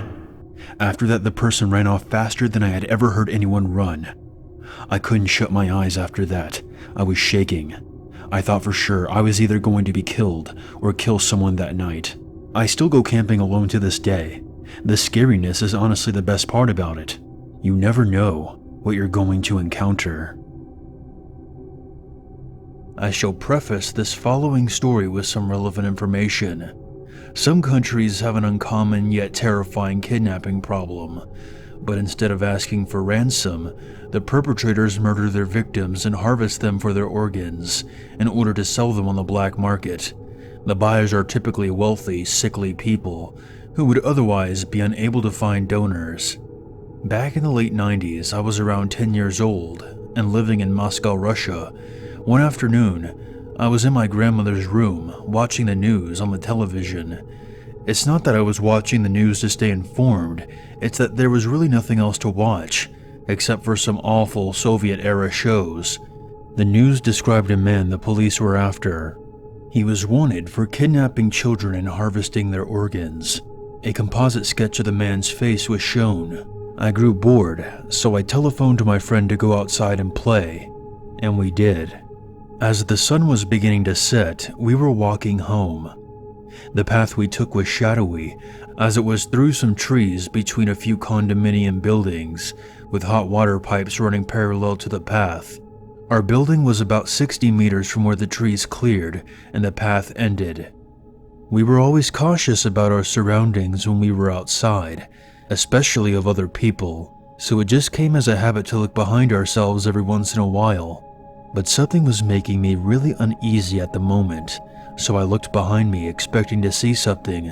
After that, the person ran off faster than I had ever heard anyone run. I couldn't shut my eyes after that. I was shaking. I thought for sure I was either going to be killed or kill someone that night. I still go camping alone to this day. The scariness is honestly the best part about it. You never know what you're going to encounter. I shall preface this following story with some relevant information. Some countries have an uncommon yet terrifying kidnapping problem, but instead of asking for ransom, the perpetrators murder their victims and harvest them for their organs in order to sell them on the black market. The buyers are typically wealthy, sickly people who would otherwise be unable to find donors. Back in the late 90s, I was around 10 years old and living in Moscow, Russia. One afternoon, I was in my grandmother's room watching the news on the television. It's not that I was watching the news to stay informed, it's that there was really nothing else to watch, except for some awful Soviet-era shows. The news described a man the police were after. He was wanted for kidnapping children and harvesting their organs. A composite sketch of the man's face was shown. I grew bored, so I telephoned to my friend to go outside and play, and we did. As the sun was beginning to set, we were walking home. The path we took was shadowy, as it was through some trees between a few condominium buildings, with hot water pipes running parallel to the path. Our building was about 60 meters from where the trees cleared and the path ended. We were always cautious about our surroundings when we were outside, especially of other people, so it just came as a habit to look behind ourselves every once in a while. But something was making me really uneasy at the moment, so I looked behind me expecting to see something,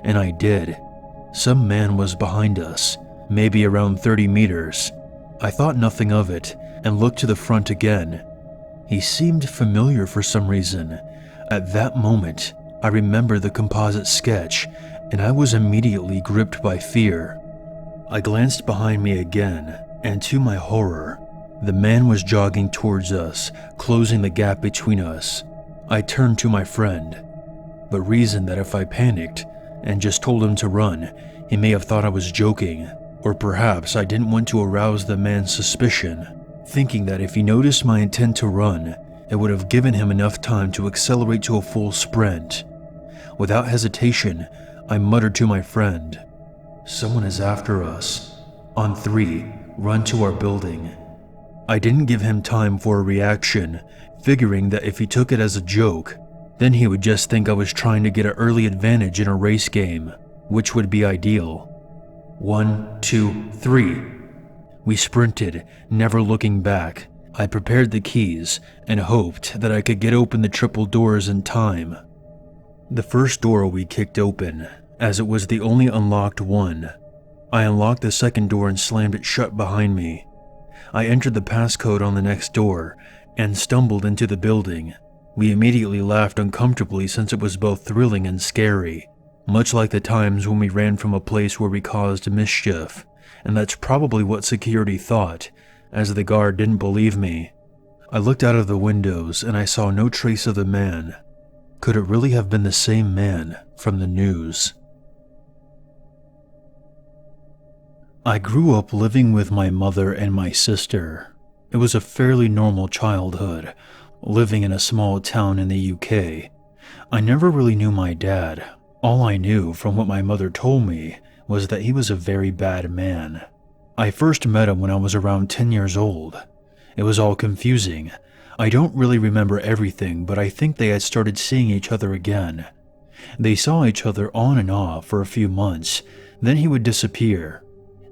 and I did. Some man was behind us, maybe around 30 meters. I thought nothing of it and looked to the front again. He seemed familiar for some reason. At that moment, I remembered the composite sketch, and I was immediately gripped by fear. I glanced behind me again, and to my horror, the man was jogging towards us, closing the gap between us. I turned to my friend, but reasoned that if I panicked and just told him to run, he may have thought I was joking, or perhaps I didn't want to arouse the man's suspicion, thinking that if he noticed my intent to run, it would have given him enough time to accelerate to a full sprint. Without hesitation, I muttered to my friend, "Someone is after us. On 3, run to our building." I didn't give him time for a reaction, figuring that if he took it as a joke, then he would just think I was trying to get an early advantage in a race game, which would be ideal. 1, 2, 3. We sprinted, never looking back. I prepared the keys and hoped that I could get open the triple doors in time. The first door we kicked open, as it was the only unlocked one. I unlocked the second door and slammed it shut behind me. I entered the passcode on the next door and stumbled into the building. We immediately laughed uncomfortably since it was both thrilling and scary, much like the times when we ran from a place where we caused mischief, and that's probably what security thought, as the guard didn't believe me. I looked out of the windows and I saw no trace of the man. Could it really have been the same man from the news? I grew up living with my mother and my sister. It was a fairly normal childhood, living in a small town in the UK. I never really knew my dad. All I knew from what my mother told me was that he was a very bad man. I first met him when I was around 10 years old. It was all confusing. I don't really remember everything, but I think they had started seeing each other again. They saw each other on and off for a few months, then he would disappear.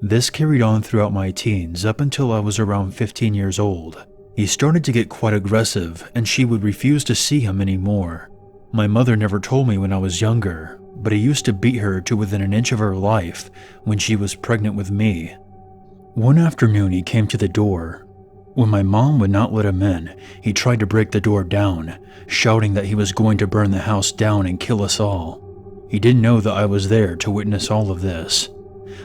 This carried on throughout my teens up until I was around 15 years old. He started to get quite aggressive, and she would refuse to see him anymore. My mother never told me when I was younger, but he used to beat her to within an inch of her life when she was pregnant with me. One afternoon he came to the door. When my mom would not let him in, he tried to break the door down, shouting that he was going to burn the house down and kill us all. He didn't know that I was there to witness all of this.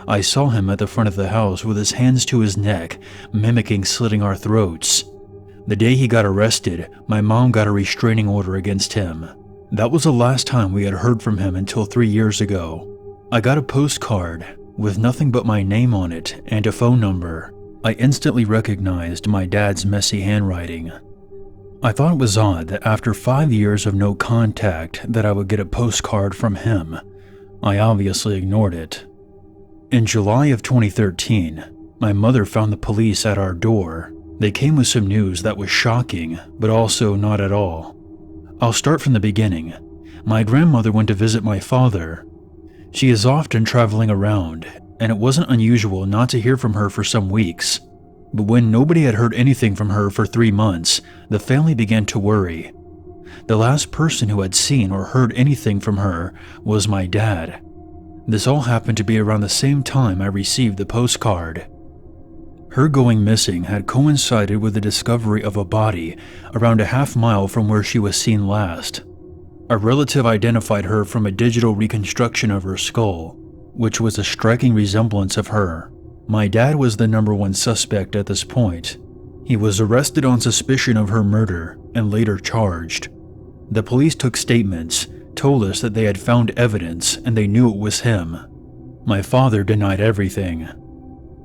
I saw him at the front of the house with his hands to his neck, mimicking slitting our throats. The day he got arrested, my mom got a restraining order against him. That was the last time we had heard from him until 3 years ago. I got a postcard with nothing but my name on it and a phone number. I instantly recognized my dad's messy handwriting. I thought it was odd that after 5 years of no contact that I would get a postcard from him. I obviously ignored it. In July of 2013, my mother found the police at our door. They came with some news that was shocking, but also not at all. I'll start from the beginning. My grandmother went to visit my father. She is often traveling around, and it wasn't unusual not to hear from her for some weeks. But when nobody had heard anything from her for 3 months, the family began to worry. The last person who had seen or heard anything from her was my dad. This all happened to be around the same time I received the postcard. Her going missing had coincided with the discovery of a body around a half-mile from where she was seen last. A relative identified her from a digital reconstruction of her skull, which was a striking resemblance of her. My dad was the #1 suspect at this point. He was arrested on suspicion of her murder and later charged. The police took statements, told us that they had found evidence and they knew it was him. My father denied everything.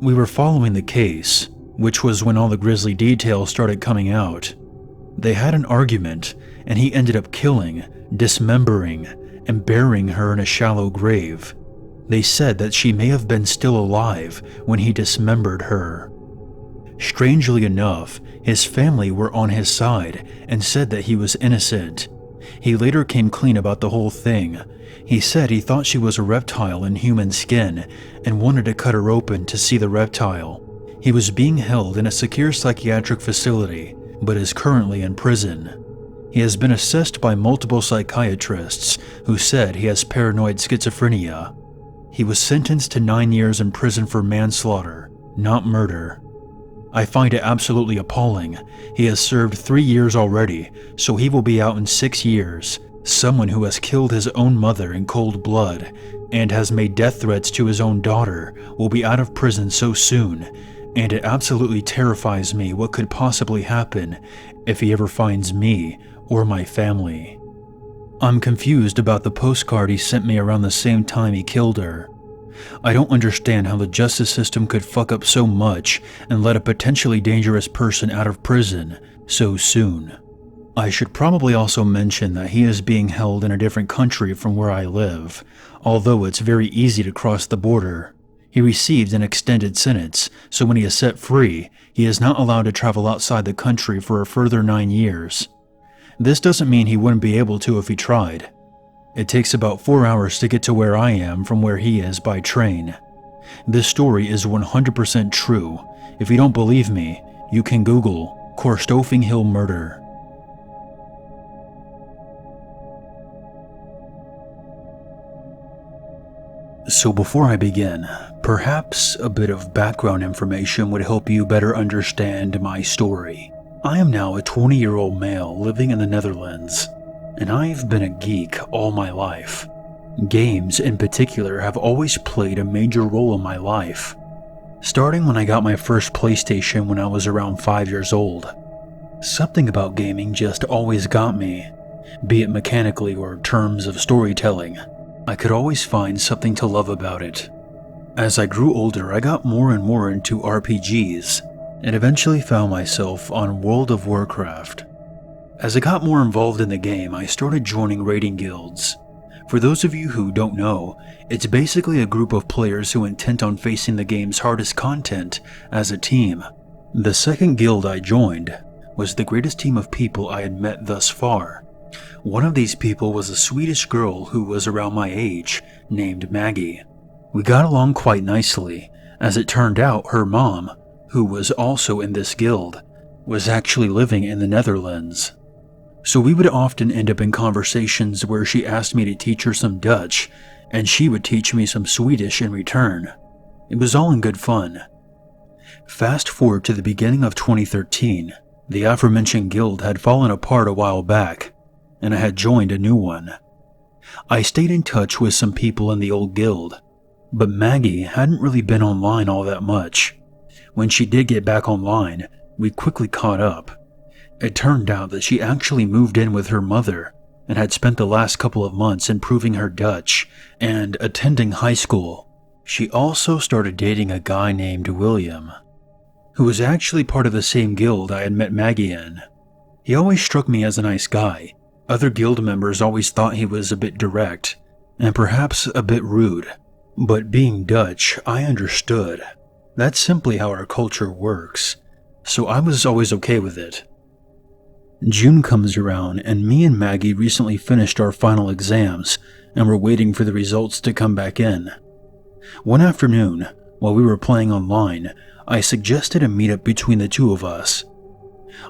We were following the case, which was when all the grisly details started coming out. They had an argument, and he ended up killing, dismembering, and burying her in a shallow grave. They said that she may have been still alive when he dismembered her. Strangely enough, his family were on his side and said that he was innocent. He later came clean about the whole thing. He said he thought she was a reptile in human skin and wanted to cut her open to see the reptile. He was being held in a secure psychiatric facility, but is currently in prison. He has been assessed by multiple psychiatrists who said he has paranoid schizophrenia. He was sentenced to 9 years in prison for manslaughter, not murder. I find it absolutely appalling. He has served 3 years already, so he will be out in 6 years. Someone who has killed his own mother in cold blood and has made death threats to his own daughter will be out of prison so soon, and it absolutely terrifies me what could possibly happen if he ever finds me or my family. I'm confused about the postcard he sent me around the same time he killed her. I don't understand how the justice system could fuck up so much and let a potentially dangerous person out of prison so soon. I should probably also mention that he is being held in a different country from where I live, although it's very easy to cross the border. He received an extended sentence, so when he is set free, he is not allowed to travel outside the country for a further 9 years. This doesn't mean he wouldn't be able to if he tried. It takes about 4 hours to get to where I am from where he is by train. This story is 100% true. If you don't believe me, you can Google Corstorphing Hill murder. So before I begin, perhaps a bit of background information would help you better understand my story. I am now a 20-year-old male living in the Netherlands, and I've been a geek all my life. Games in particular have always played a major role in my life, starting when I got my first PlayStation when I was around 5 years old. Something about gaming just always got me, be it mechanically or terms of storytelling. I could always find something to love about it. As I grew older, I got more and more into RPGs, and eventually found myself on World of Warcraft. As I got more involved in the game, I started joining raiding guilds. For those of you who don't know, it's basically a group of players who intent on facing the game's hardest content as a team. The second guild I joined was the greatest team of people I had met thus far. One of these people was a Swedish girl who was around my age, named Maggie. We got along quite nicely. As it turned out, her mom, who was also in this guild, was actually living in the Netherlands. So we would often end up in conversations where she asked me to teach her some Dutch, and she would teach me some Swedish in return. It was all in good fun. Fast forward to the beginning of 2013, the aforementioned guild had fallen apart a while back, and I had joined a new one. I stayed in touch with some people in the old guild, but Maggie hadn't really been online all that much. When she did get back online, we quickly caught up. It turned out that she actually moved in with her mother and had spent the last couple of months improving her Dutch and attending high school. She also started dating a guy named William, who was actually part of the same guild I had met Maggie in. He always struck me as a nice guy. Other guild members always thought he was a bit direct, and perhaps a bit rude. But being Dutch, I understood. That's simply how our culture works. so I was always okay with it. June comes around, and me and Maggie recently finished our final exams, and we're waiting for the results to come back in. One afternoon, while we were playing online, I suggested a meetup between the two of us.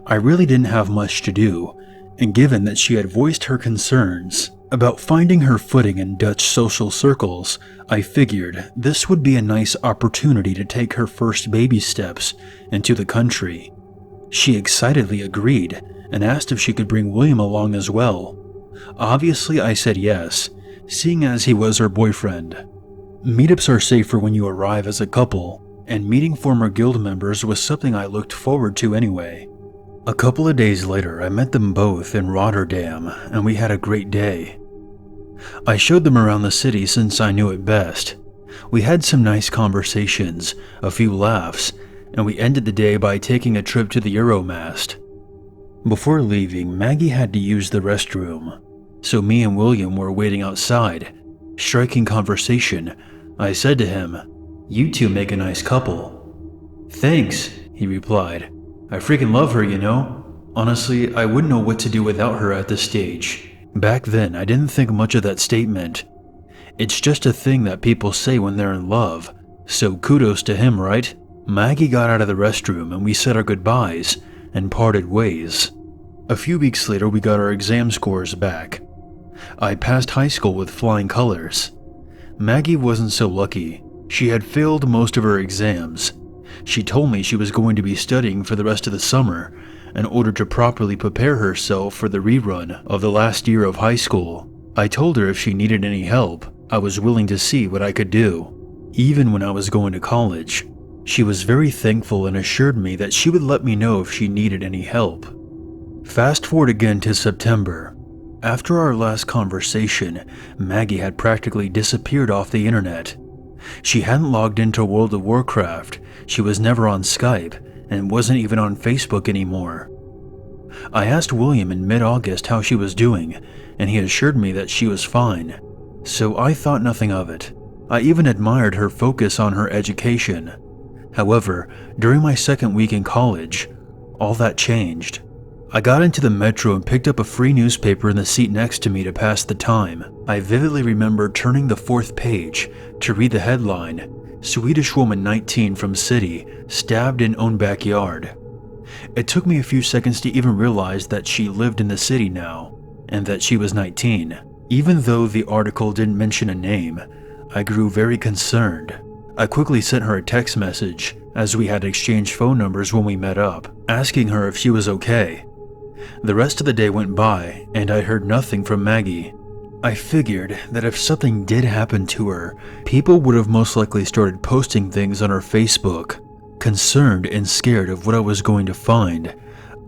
I really didn't have much to do, and given that she had voiced her concerns about finding her footing in Dutch social circles, I figured this would be a nice opportunity to take her first baby steps into the country. She excitedly agreed and asked if she could bring William along as well. Obviously, I said yes, seeing as he was her boyfriend. Meetups are safer when you arrive as a couple, and meeting former guild members was something I looked forward to anyway. A couple of days later, I met them both in Rotterdam, and we had a great day. I showed them around the city since I knew it best. We had some nice conversations, a few laughs, and we ended the day by taking a trip to the Euromast. Before leaving, Maggie had to use the restroom, so me and William were waiting outside. Striking conversation, I said to him, "You two make a nice couple." "Thanks," he replied. "I freaking love her, you know. Honestly, I wouldn't know what to do without her at this stage." Back then, I didn't think much of that statement. It's just a thing that people say when they're in love, so kudos to him, right? Maggie got out of the restroom and we said our goodbyes and parted ways. A few weeks later, we got our exam scores back. I passed high school with flying colors. Maggie wasn't so lucky. She had failed most of her exams. She told me she was going to be studying for the rest of the summer in order to properly prepare herself for the rerun of the last year of high school. I told her if she needed any help, I was willing to see what I could do. Even when I was going to college, she was very thankful and assured me that she would let me know if she needed any help. Fast forward again to September. After our last conversation, Maggie had practically disappeared off the internet. She hadn't logged into World of Warcraft, she was never on Skype, and wasn't even on Facebook anymore. I asked William in mid-August how she was doing, and he assured me that she was fine, so I thought nothing of it. I even admired her focus on her education. However, during my second week in college, all that changed. I got into the metro and picked up a free newspaper in the seat next to me to pass the time. I vividly remember turning the fourth page to read the headline, "Swedish woman 19 from city, stabbed in own backyard." It took me a few seconds to even realize that she lived in the city now, and that she was 19. Even though the article didn't mention a name, I grew very concerned. I quickly sent her a text message, as we had exchanged phone numbers when we met up, asking her if she was okay. The rest of the day went by, and I heard nothing from Maggie. I figured that if something did happen to her, people would have most likely started posting things on her Facebook. Concerned and scared of what I was going to find,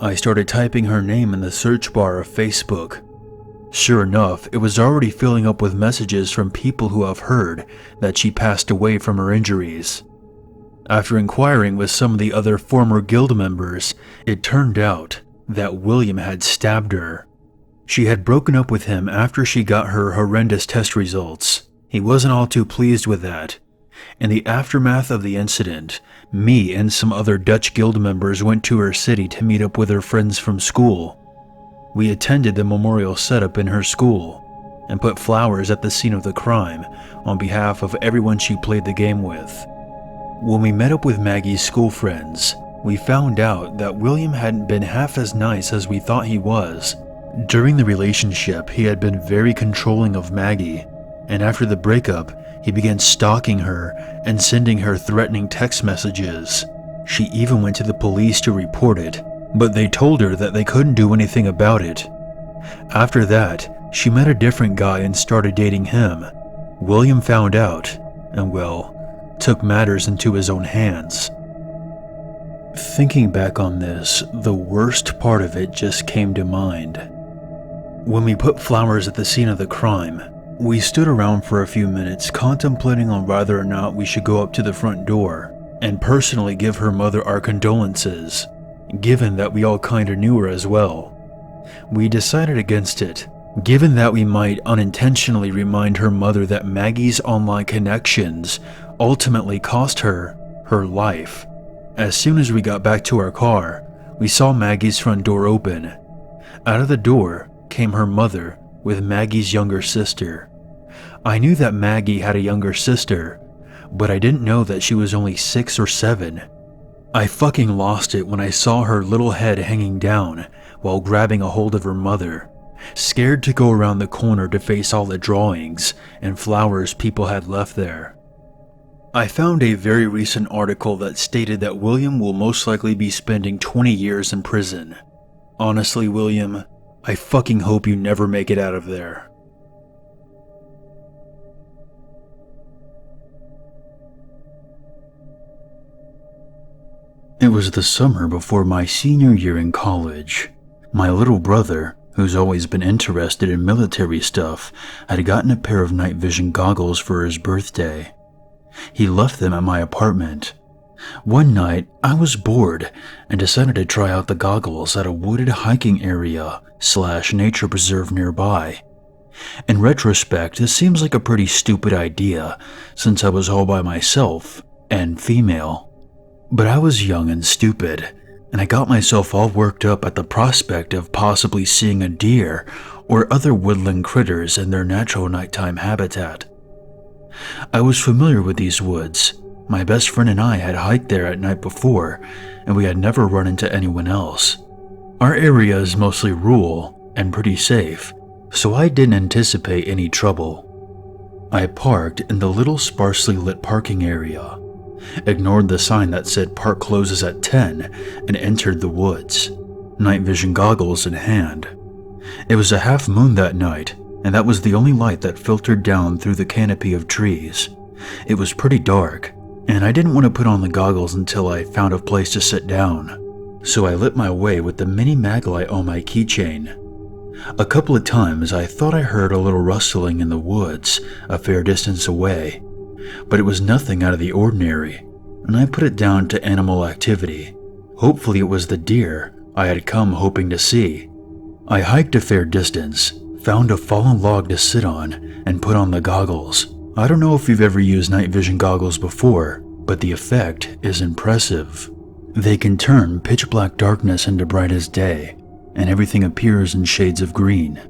I started typing her name in the search bar of Facebook. Sure enough, it was already filling up with messages from people who have heard that she passed away from her injuries. After inquiring with some of the other former guild members, it turned out that William had stabbed her. She had broken up with him after she got her horrendous test results. He wasn't all too pleased with that. In the aftermath of the incident, me and some other Dutch guild members went to her city to meet up with her friends from school. We attended the memorial setup in her school and put flowers at the scene of the crime on behalf of everyone she played the game with. When we met up with Maggie's school friends, we found out that William hadn't been half as nice as we thought he was. During the relationship, he had been very controlling of Maggie, and after the breakup, he began stalking her and sending her threatening text messages. She even went to the police to report it, but they told her that they couldn't do anything about it. After that, she met a different guy and started dating him. William found out, and well, took matters into his own hands. Thinking back on this, the worst part of it just came to mind. When we put flowers at the scene of the crime, we stood around for a few minutes contemplating on whether or not we should go up to the front door and personally give her mother our condolences, given that we all kinda knew her as well. We decided against it, given that we might unintentionally remind her mother that Maggie's online connections ultimately cost her her life. As soon as we got back to our car, we saw Maggie's front door open. Out of the door came her mother with Maggie's younger sister. I knew that Maggie had a younger sister, but I didn't know that she was only 6 or 7. I fucking lost it when I saw her little head hanging down while grabbing a hold of her mother, scared to go around the corner to face all the drawings and flowers people had left there. I found a very recent article that stated that William will most likely be spending 20 years in prison. Honestly, William, I fucking hope you never make it out of there. It was the summer before my senior year in college. My little brother, who's always been interested in military stuff, had gotten a pair of night vision goggles for his birthday. He left them at my apartment. One night, I was bored and decided to try out the goggles at a wooded hiking area / nature preserve nearby. In retrospect, this seems like a pretty stupid idea since I was all by myself and female. But I was young and stupid, and I got myself all worked up at the prospect of possibly seeing a deer or other woodland critters in their natural nighttime habitat. I was familiar with these woods. My best friend and I had hiked there at night before, and we had never run into anyone else. Our area is mostly rural and pretty safe, so I didn't anticipate any trouble. I parked in the little sparsely lit parking area, ignored the sign that said park closes at 10, and entered the woods, night vision goggles in hand. It was a half moon that night, and that was the only light that filtered down through the canopy of trees. It was pretty dark, and I didn't want to put on the goggles until I found a place to sit down, so I lit my way with the mini mag light on my keychain. A couple of times I thought I heard a little rustling in the woods a fair distance away, but it was nothing out of the ordinary, and I put it down to animal activity. Hopefully it was the deer I had come hoping to see. I hiked a fair distance, found a fallen log to sit on, and put on the goggles. I don't know if you've ever used night vision goggles before, but the effect is impressive. They can turn pitch black darkness into bright as day, and everything appears in shades of green,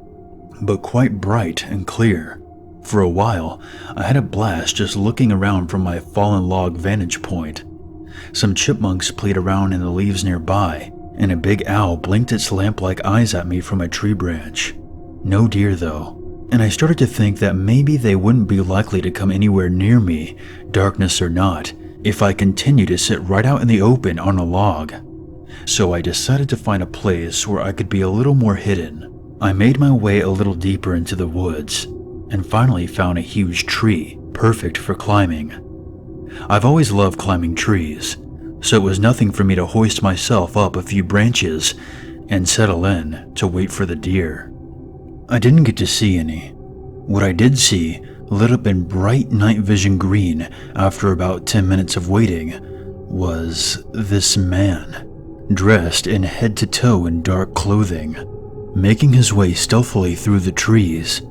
but quite bright and clear. For a while, I had a blast just looking around from my fallen log vantage point. Some chipmunks played around in the leaves nearby, and a big owl blinked its lamp-like eyes at me from a tree branch. No deer though, and I started to think that maybe they wouldn't be likely to come anywhere near me, darkness or not, if I continued to sit right out in the open on a log. So I decided to find a place where I could be a little more hidden. I made my way a little deeper into the woods, and finally found a huge tree, perfect for climbing. I've always loved climbing trees, so it was nothing for me to hoist myself up a few branches and settle in to wait for the deer. I didn't get to see any. What I did see lit up in bright night vision green after about 10 minutes of waiting was this man, dressed in head to toe in dark clothing, making his way stealthily through the trees.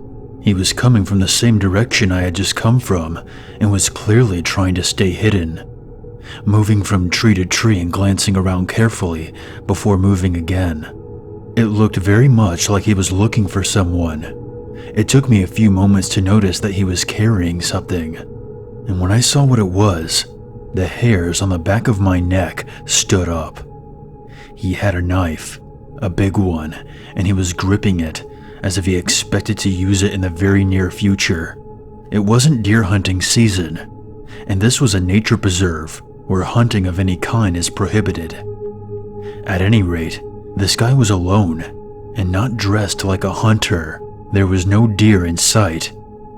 He was coming from the same direction I had just come from and was clearly trying to stay hidden, moving from tree to tree and glancing around carefully before moving again. It looked very much like he was looking for someone. It took me a few moments to notice that he was carrying something, and when I saw what it was, the hairs on the back of my neck stood up. He had a knife, a big one, and he was gripping it as if he expected to use it in the very near future. It wasn't deer hunting season, and this was a nature preserve where hunting of any kind is prohibited. At any rate, this guy was alone and not dressed like a hunter. There was no deer in sight,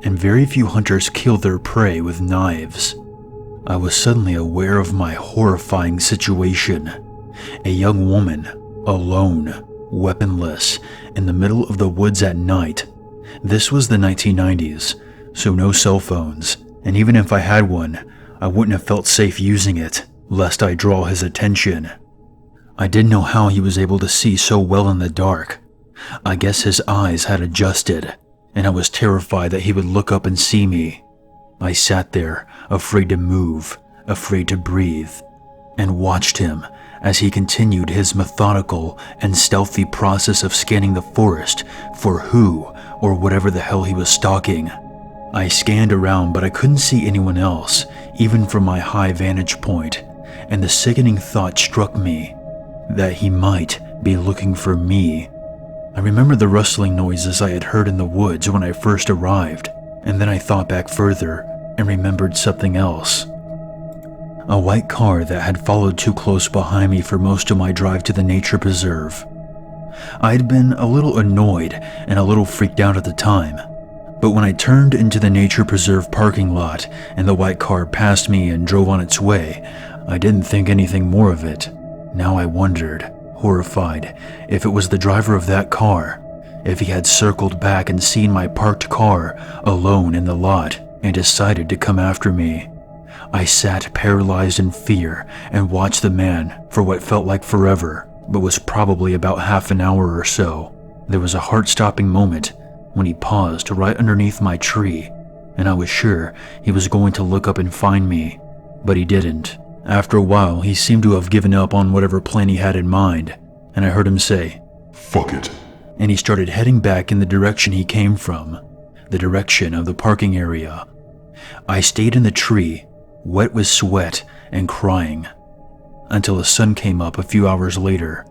and very few hunters kill their prey with knives. I was suddenly aware of my horrifying situation. A young woman, alone, weaponless, in the middle of the woods at night. This was the 1990s, so no cell phones, and even if I had one, I wouldn't have felt safe using it, lest I draw his attention. I didn't know how he was able to see so well in the dark. I guess his eyes had adjusted, and I was terrified that he would look up and see me. I sat there, afraid to move, afraid to breathe. and watched him as he continued his methodical and stealthy process of scanning the forest for who or whatever the hell he was stalking. I scanned around, but I couldn't see anyone else, even from my high vantage point, and the sickening thought struck me that he might be looking for me. I remember the rustling noises I had heard in the woods when I first arrived, and then I thought back further and remembered something else. A white car that had followed too close behind me for most of my drive to the nature preserve. I had been a little annoyed and a little freaked out at the time, but when I turned into the nature preserve parking lot and the white car passed me and drove on its way, I didn't think anything more of it. Now I wondered, horrified, if it was the driver of that car, if he had circled back and seen my parked car alone in the lot and decided to come after me. I sat paralyzed in fear and watched the man for what felt like forever, but was probably about half an hour or so. There was a heart-stopping moment when he paused right underneath my tree, and I was sure he was going to look up and find me, but he didn't. After a while, he seemed to have given up on whatever plan he had in mind, and I heard him say, "Fuck it." And he started heading back in the direction he came from, the direction of the parking area. I stayed in the tree, wet with sweat and crying, until the sun came up a few hours later.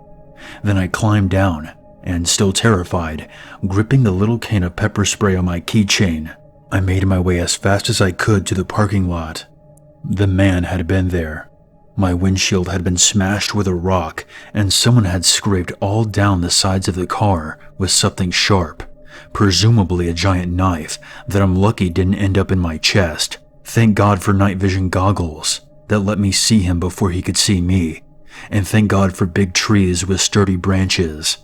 Then I climbed down, and still terrified, gripping the little can of pepper spray on my keychain, I made my way as fast as I could to the parking lot. The man had been there. My windshield had been smashed with a rock, and someone had scraped all down the sides of the car with something sharp, presumably a giant knife that I'm lucky didn't end up in my chest. Thank God for night vision goggles that let me see him before he could see me, and thank God for big trees with sturdy branches.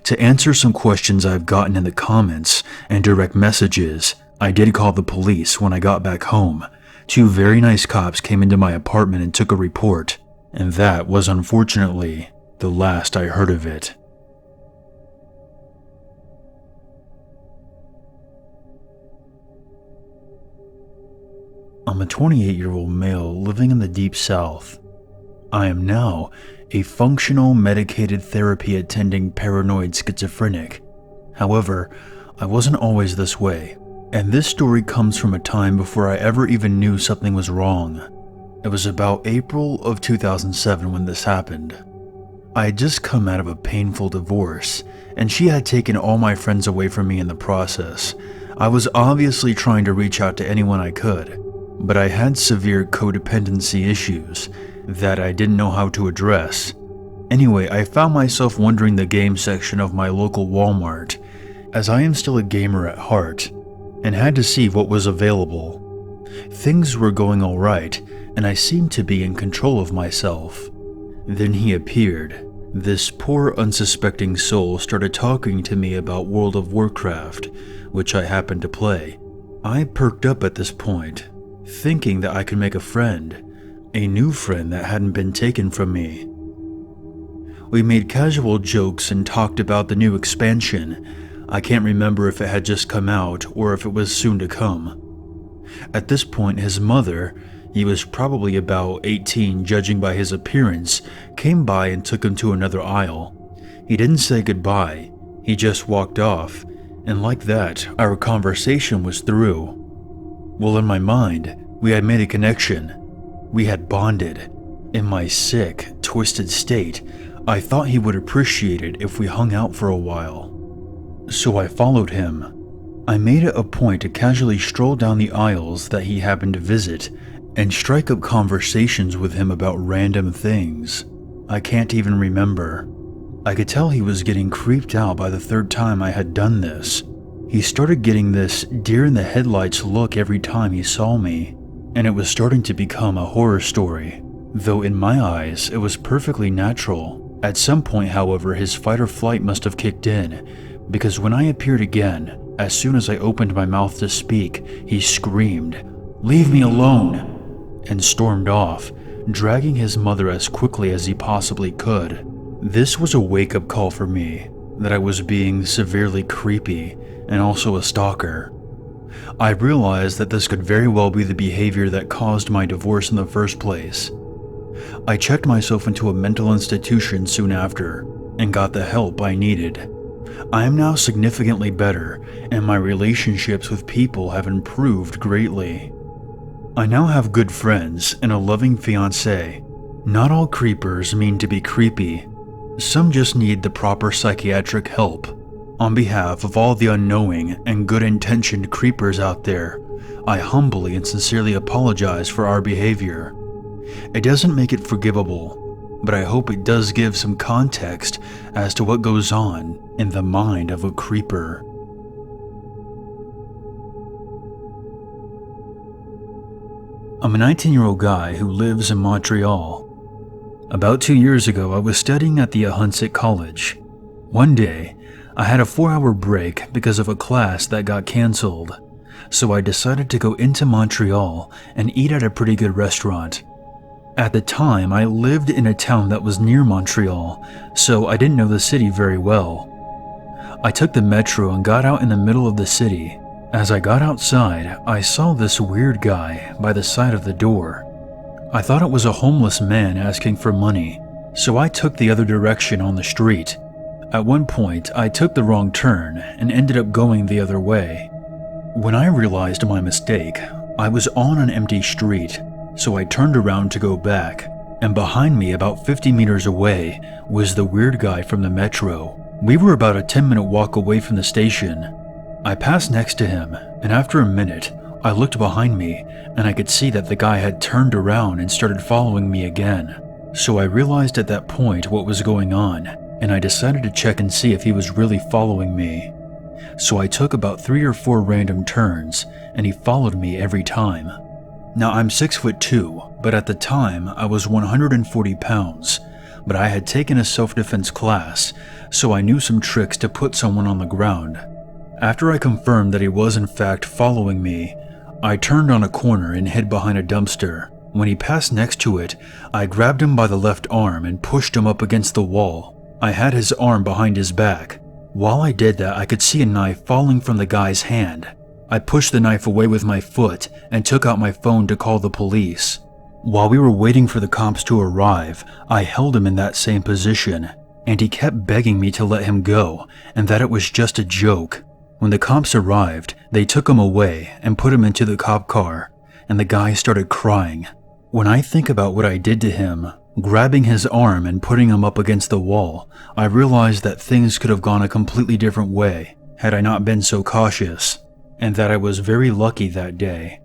To answer some questions I've gotten in the comments and direct messages, I did call the police when I got back home. 2 very nice cops came into my apartment and took a report, and that was unfortunately the last I heard of it. I'm a 28-year-old male living in the Deep South. I am now a functional medicated therapy attending paranoid schizophrenic. However, I wasn't always this way, and this story comes from a time before I ever even knew something was wrong. It was about April of 2007 when this happened. I had just come out of a painful divorce, and she had taken all my friends away from me in the process. I was obviously trying to reach out to anyone I could, but I had severe codependency issues that I didn't know how to address. Anyway, I found myself wandering the game section of my local Walmart, as I am still a gamer at heart, and had to see what was available. Things were going alright, and I seemed to be in control of myself. Then he appeared. This poor unsuspecting soul started talking to me about World of Warcraft, which I happened to play. I perked up at this point, thinking that I could make a friend, a new friend that hadn't been taken from me. We made casual jokes and talked about the new expansion. I can't remember if it had just come out or if it was soon to come. At this point, his mother, he was probably about 18 judging by his appearance, came by and took him to another aisle. He didn't say goodbye, he just walked off, and like that, our conversation was through. Well, in my mind, we had made a connection. We had bonded. In my sick, twisted state, I thought he would appreciate it if we hung out for a while. So I followed him. I made it a point to casually stroll down the aisles that he happened to visit and strike up conversations with him about random things. I can't even remember. I could tell he was getting creeped out by the 3rd time I had done this. He started getting this deer-in-the-headlights look every time he saw me, and it was starting to become a horror story, though in my eyes it was perfectly natural. At some point, however, his fight or flight must have kicked in, because when I appeared again, as soon as I opened my mouth to speak, he screamed, "Leave me alone!" and stormed off, dragging his mother as quickly as he possibly could. This was a wake-up call for me, that I was being severely creepy and also a stalker. I realized that this could very well be the behavior that caused my divorce in the first place. I checked myself into a mental institution soon after and got the help I needed. I am now significantly better, and my relationships with people have improved greatly. I now have good friends and a loving fiancé. Not all creepers mean to be creepy. Some just need the proper psychiatric help. On behalf of all the unknowing and good-intentioned creepers out there, I humbly and sincerely apologize for our behavior. It doesn't make it forgivable, but I hope it does give some context as to what goes on in the mind of a creeper. I'm a 19-year-old guy who lives in Montreal. About 2 years ago, I was studying at the Ahuntsic College. One day, I had a 4-hour break because of a class that got cancelled, so I decided to go into Montreal and eat at a pretty good restaurant. At the time, I lived in a town that was near Montreal, so I didn't know the city very well. I took the metro and got out in the middle of the city. As I got outside, I saw this weird guy by the side of the door. I thought it was a homeless man asking for money, so I took the other direction on the street. At one point, I took the wrong turn and ended up going the other way. When I realized my mistake, I was on an empty street, so I turned around to go back, and behind me about 50 meters away was the weird guy from the metro. We were about a 10-minute walk away from the station. I passed next to him, and after a minute, I looked behind me and I could see that the guy had turned around and started following me again. So I realized at that point what was going on, and I decided to check and see if he was really following me. So I took about 3 or 4 random turns, and he followed me every time. Now I'm 6'2", but at the time I was 140 pounds, but I had taken a self-defense class, so I knew some tricks to put someone on the ground. After I confirmed that he was in fact following me, I turned on a corner and hid behind a dumpster. When he passed next to it, I grabbed him by the left arm and pushed him up against the wall. I had his arm behind his back. While I did that, I could see a knife falling from the guy's hand. I pushed the knife away with my foot and took out my phone to call the police. While we were waiting for the cops to arrive, I held him in that same position, and he kept begging me to let him go and that it was just a joke. When the cops arrived, they took him away and put him into the cop car, and the guy started crying. When I think about what I did to him, grabbing his arm and putting him up against the wall, I realized that things could have gone a completely different way had I not been so cautious, and that I was very lucky that day.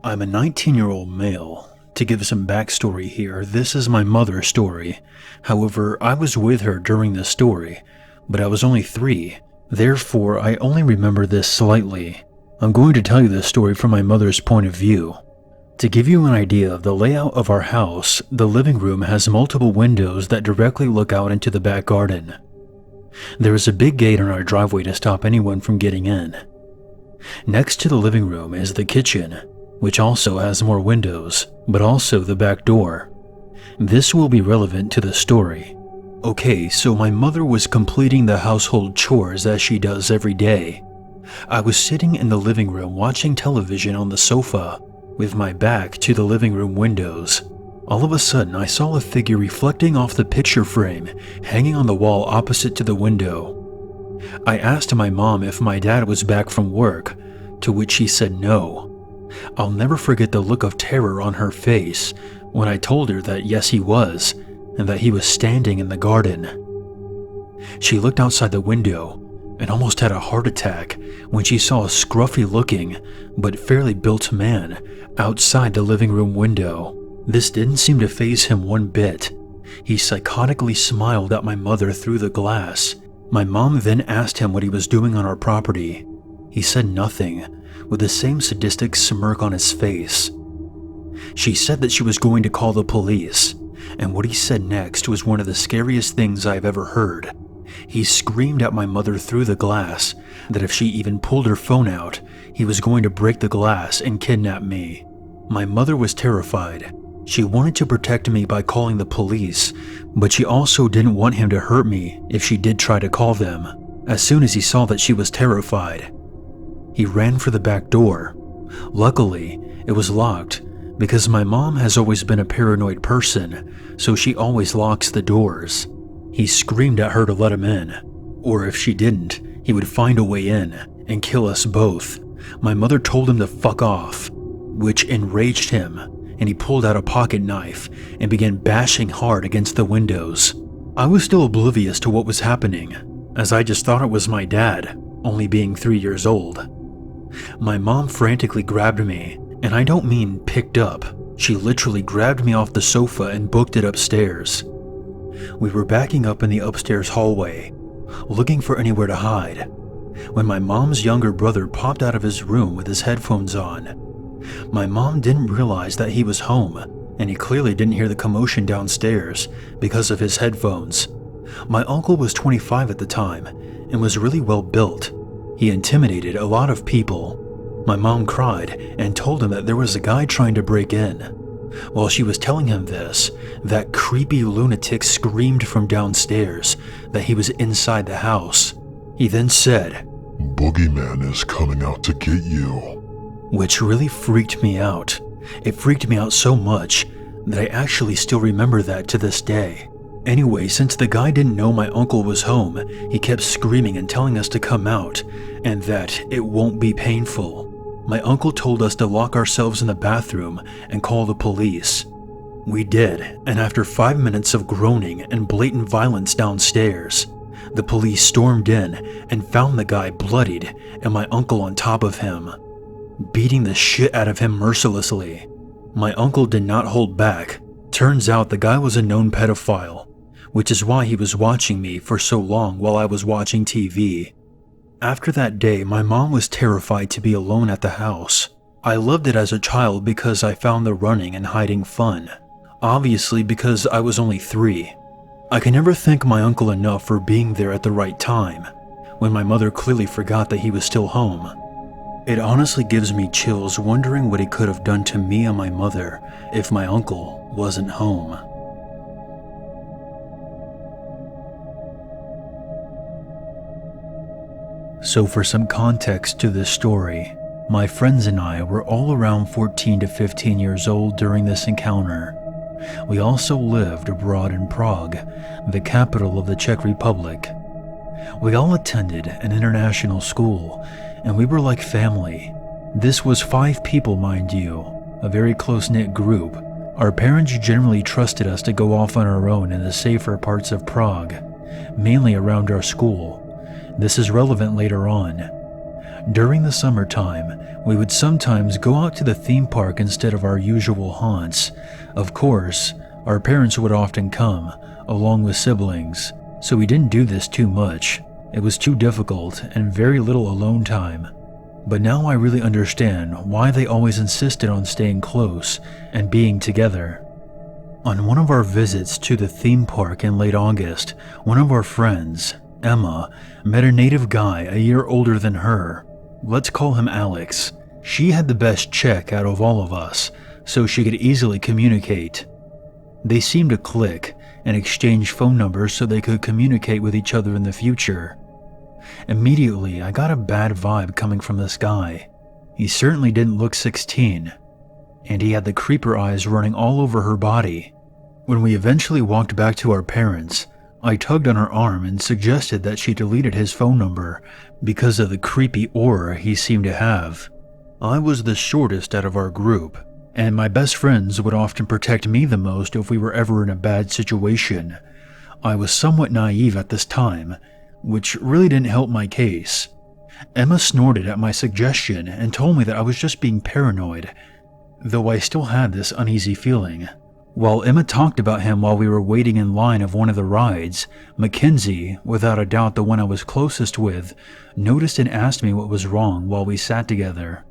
I'm a 19-year-old male. To give some backstory here, this is my mother's story. However, I was with her during this story, but I was only 3. Therefore, I only remember this slightly. I'm going to tell you this story from my mother's point of view. To give you an idea of the layout of our house, the living room has multiple windows that directly look out into the back garden. There is a big gate on our driveway to stop anyone from getting in. Next to the living room is the kitchen, which also has more windows, but also the back door. This will be relevant to the story. Okay, so my mother was completing the household chores as she does every day. I was sitting in the living room watching television on the sofa, with my back to the living room windows. All of a sudden, I saw a figure reflecting off the picture frame hanging on the wall opposite to the window. I asked my mom if my dad was back from work, to which she said no. I'll never forget the look of terror on her face when I told her that yes, he was, and that he was standing in the garden. She looked outside the window and almost had a heart attack when she saw a scruffy-looking but fairly built man outside the living room window. This didn't seem to faze him one bit. He psychotically smiled at my mother through the glass. My mom then asked him what he was doing on our property. He said nothing, with the same sadistic smirk on his face. She said that she was going to call the police, and what he said next was one of the scariest things I've ever heard. He screamed at my mother through the glass that if she even pulled her phone out, he was going to break the glass and kidnap me. My mother was terrified. She wanted to protect me by calling the police, but she also didn't want him to hurt me if she did try to call them. As soon as he saw that she was terrified, He ran for the back door. Luckily, it was locked because my mom has always been a paranoid person, so she always locks the doors. He screamed at her to let him in, or if she didn't, he would find a way in and kill us both. My mother told him to fuck off, which enraged him, and he pulled out a pocket knife and began bashing hard against the windows. I was still oblivious to what was happening, as I just thought it was my dad, only being 3 years old. My mom frantically grabbed me, and I don't mean picked up. She literally grabbed me off the sofa and booked it upstairs. We were backing up in the upstairs hallway, looking for anywhere to hide, when my mom's younger brother popped out of his room with his headphones on. My mom didn't realize that he was home, and he clearly didn't hear the commotion downstairs because of his headphones. My uncle was 25 at the time and was really well built. He intimidated a lot of people. My mom cried and told him that there was a guy trying to break in. While she was telling him this, that creepy lunatic screamed from downstairs that he was inside the house. He then said, "Boogeyman is coming out to get you," which really freaked me out. It freaked me out so much that I actually still remember that to this day. Anyway, since the guy didn't know my uncle was home, he kept screaming and telling us to come out, and that it won't be painful. My uncle told us to lock ourselves in the bathroom and call the police. We did, and after 5 minutes of groaning and blatant violence downstairs, the police stormed in and found the guy bloodied and my uncle on top of him, beating the shit out of him mercilessly. My uncle did not hold back. Turns out the guy was a known pedophile, which is why he was watching me for so long while I was watching TV. After that day, my mom was terrified to be alone at the house. I loved it as a child because I found the running and hiding fun. Obviously because I was only 3. I can never thank my uncle enough for being there at the right time, when my mother clearly forgot that he was still home. It honestly gives me chills wondering what he could have done to me and my mother if my uncle wasn't home. So for some context to this story, my friends and I were all around 14 to 15 years old during this encounter. We also lived abroad in Prague, the capital of the Czech Republic. We all attended an international school, and we were like family. This was 5 people, mind you, a very close-knit group. Our parents generally trusted us to go off on our own in the safer parts of Prague, mainly around our school. This is relevant later on. During the summertime, we would sometimes go out to the theme park instead of our usual haunts. Of course, our parents would often come, along with siblings, so we didn't do this too much. It was too difficult and very little alone time. But now I really understand why they always insisted on staying close and being together. On one of our visits to the theme park in late August, one of our friends, Emma, met a native guy a year older than her. Let's call him Alex. She had the best Czech out of all of us, so she could easily communicate. They seemed to click and exchange phone numbers so they could communicate with each other in the future. Immediately, I got a bad vibe coming from this guy. He certainly didn't look 16, and he had the creeper eyes running all over her body. When we eventually walked back to our parents, I tugged on her arm and suggested that she deleted his phone number because of the creepy aura he seemed to have. I was the shortest out of our group, and my best friends would often protect me the most if we were ever in a bad situation. I was somewhat naive at this time, which really didn't help my case. Emma snorted at my suggestion and told me that I was just being paranoid, though I still had this uneasy feeling. While Emma talked about him while we were waiting in line of one of the rides, Mackenzie, without a doubt the one I was closest with, noticed and asked me what was wrong while we sat together.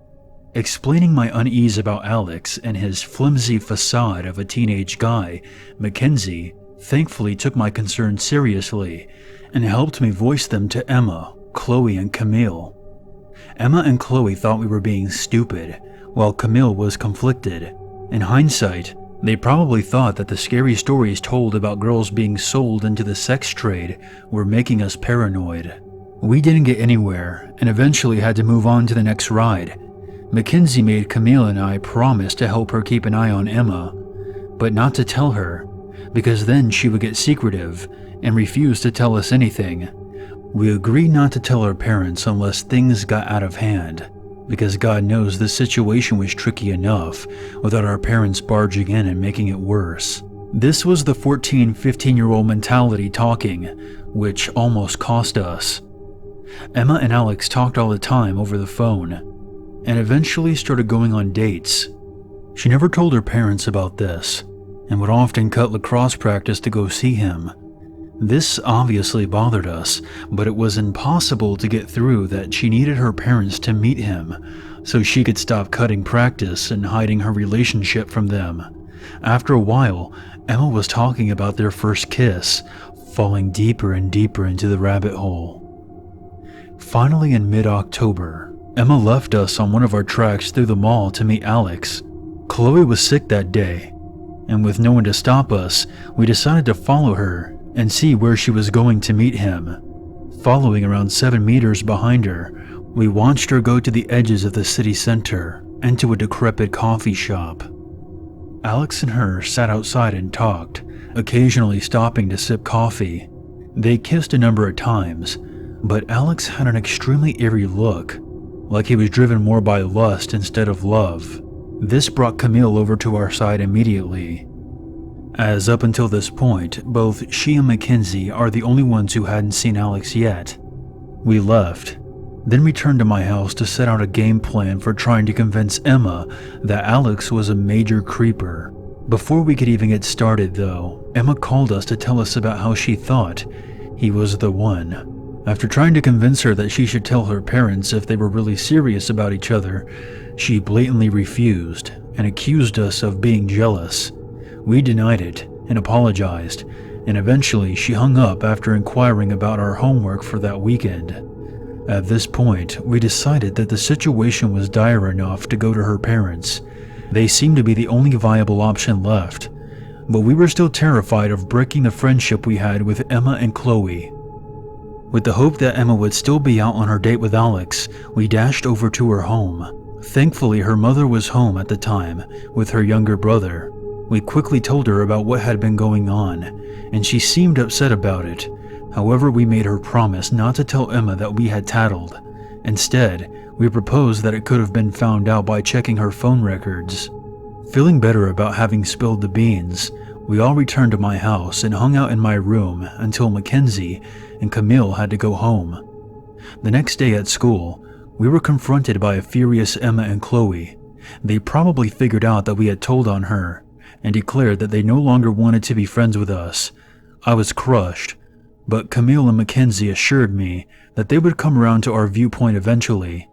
Explaining my unease about Alex and his flimsy facade of a teenage guy, Mackenzie thankfully took my concerns seriously and helped me voice them to Emma, Chloe, and Camille. Emma and Chloe thought we were being stupid, while Camille was conflicted. In hindsight, they probably thought that the scary stories told about girls being sold into the sex trade were making us paranoid. We didn't get anywhere and eventually had to move on to the next ride. Mackenzie made Camille and I promise to help her keep an eye on Emma, but not to tell her, because then she would get secretive and refuse to tell us anything. We agreed not to tell our parents unless things got out of hand, because God knows the situation was tricky enough without our parents barging in and making it worse. This was the 14, 15-year-old mentality talking, which almost cost us. Emma and Alex talked all the time over the phone, and eventually started going on dates. She never told her parents about this, and would often cut lacrosse practice to go see him. This obviously bothered us, but it was impossible to get through that she needed her parents to meet him so she could stop cutting practice and hiding her relationship from them. After a while, Emma was talking about their first kiss, falling deeper and deeper into the rabbit hole. Finally, in mid-October, Emma left us on one of our tracks through the mall to meet Alex. Chloe was sick that day, and with no one to stop us, we decided to follow her and see where she was going to meet him. Following around 7 meters behind her, we watched her go to the edges of the city center and to a decrepit coffee shop. Alex and her sat outside and talked, occasionally stopping to sip coffee. They kissed a number of times, but Alex had an extremely eerie look, like he was driven more by lust instead of love. This brought Camille over to our side immediately, as up until this point, both she and Mackenzie are the only ones who hadn't seen Alex yet. We left, then returned to my house to set out a game plan for trying to convince Emma that Alex was a major creeper. Before we could even get started though, Emma called us to tell us about how she thought he was the one. After trying to convince her that she should tell her parents if they were really serious about each other, she blatantly refused and accused us of being jealous. We denied it and apologized, and eventually she hung up after inquiring about our homework for that weekend. At this point, we decided that the situation was dire enough to go to her parents. They seemed to be the only viable option left, but we were still terrified of breaking the friendship we had with Emma and Chloe. With the hope that Emma would still be out on her date with Alex, we dashed over to her home. Thankfully, her mother was home at the time with her younger brother. We quickly told her about what had been going on, and she seemed upset about it. However, we made her promise not to tell Emma that we had tattled. Instead, we proposed that it could have been found out by checking her phone records. Feeling better about having spilled the beans, we all returned to my house and hung out in my room until Mackenzie and Camille had to go home. The next day at school, we were confronted by a furious Emma and Chloe. They probably figured out that we had told on her and declared that they no longer wanted to be friends with us. I was crushed, but Camille and Mackenzie assured me that they would come around to our viewpoint eventually.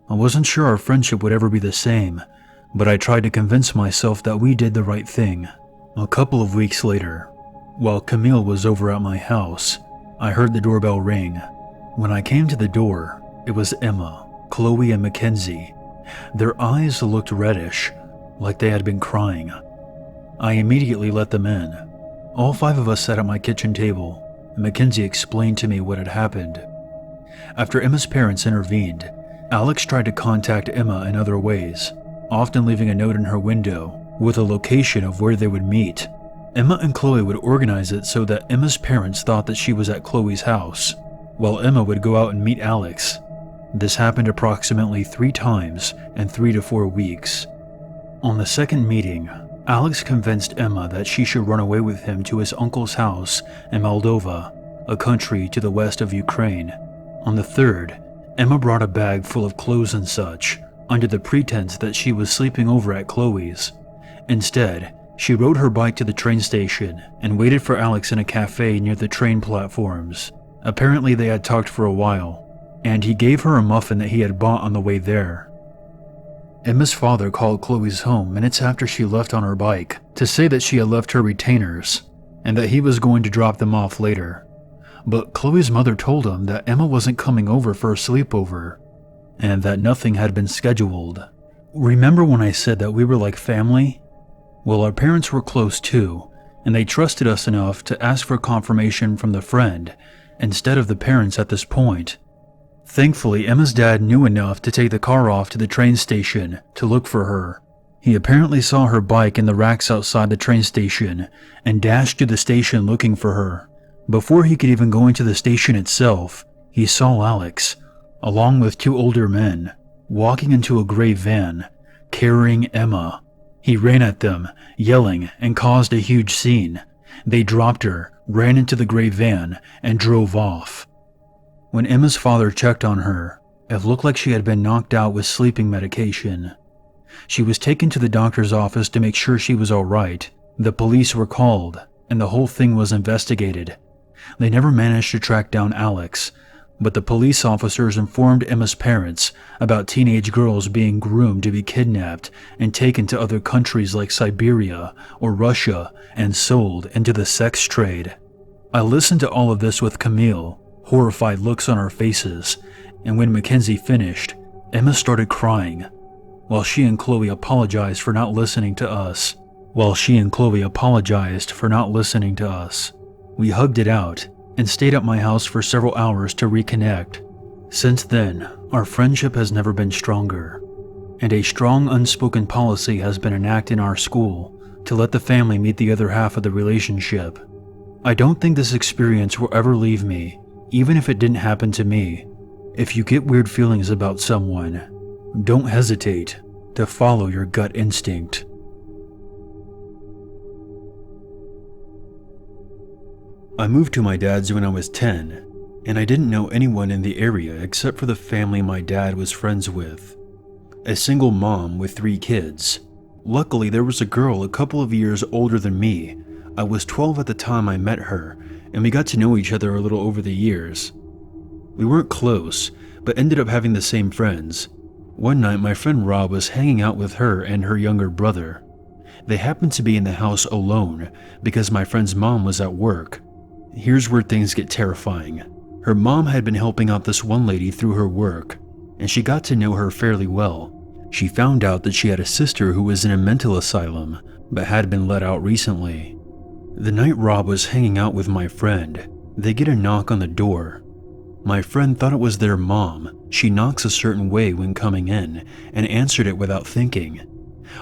I wasn't sure our friendship would ever be the same, but I tried to convince myself that we did the right thing. A couple of weeks later, while Camille was over at my house, I heard the doorbell ring. When I came to the door, it was Emma, Chloe, and Mackenzie. Their eyes looked reddish, like they had been crying. I immediately let them in. All 5 of us sat at my kitchen table, and Mackenzie explained to me what had happened. After Emma's parents intervened, Alex tried to contact Emma in other ways, often leaving a note in her window with a location of where they would meet. Emma and Chloe would organize it so that Emma's parents thought that she was at Chloe's house, while Emma would go out and meet Alex. This happened approximately 3 times in 3 to 4 weeks. On the second meeting, Alex convinced Emma that she should run away with him to his uncle's house in Moldova, a country to the west of Ukraine. On the third, Emma brought a bag full of clothes and such, under the pretense that she was sleeping over at Chloe's. Instead, she rode her bike to the train station and waited for Alex in a cafe near the train platforms. Apparently they had talked for a while, and he gave her a muffin that he had bought on the way there. Emma's father called Chloe's home minutes after she left on her bike to say that she had left her retainers and that he was going to drop them off later. But Chloe's mother told him that Emma wasn't coming over for a sleepover and that nothing had been scheduled. Remember when I said that we were like family? Well, our parents were close too, and they trusted us enough to ask for confirmation from the friend instead of the parents at this point. Thankfully, Emma's dad knew enough to take the car off to the train station to look for her. He apparently saw her bike in the racks outside the train station and dashed to the station looking for her. Before he could even go into the station itself, he saw Alex, along with two older men, walking into a gray van, carrying Emma. He ran at them, yelling, and caused a huge scene. They dropped her, ran into the gray van, and drove off. When Emma's father checked on her, it looked like she had been knocked out with sleeping medication. She was taken to the doctor's office to make sure she was alright. The police were called, and the whole thing was investigated. They never managed to track down Alex, but the police officers informed Emma's parents about teenage girls being groomed to be kidnapped and taken to other countries like Siberia or Russia and sold into the sex trade. I listened to all of this with Camille, horrified looks on our faces, and when Mackenzie finished, Emma started crying, while she and Chloe apologized for not listening to us. We hugged it out and stayed at my house for several hours to reconnect. Since then, our friendship has never been stronger, and a strong unspoken policy has been enacted in our school to let the family meet the other half of the relationship. I don't think this experience will ever leave me, even if it didn't happen to me. If you get weird feelings about someone, don't hesitate to follow your gut instinct. I moved to my dad's when I was 10, and I didn't know anyone in the area except for the family my dad was friends with. A single mom with 3 kids. Luckily, there was a girl a couple of years older than me. I was 12 at the time I met her, and we got to know each other a little over the years. We weren't close, but ended up having the same friends. One night, my friend Rob was hanging out with her and her younger brother. They happened to be in the house alone because my friend's mom was at work. Here's where things get terrifying. Her mom had been helping out this one lady through her work, and she got to know her fairly well. She found out that she had a sister who was in a mental asylum, but had been let out recently. The night Rob was hanging out with my friend, they get a knock on the door. My friend thought it was their mom. She knocks a certain way when coming in, and answered it without thinking.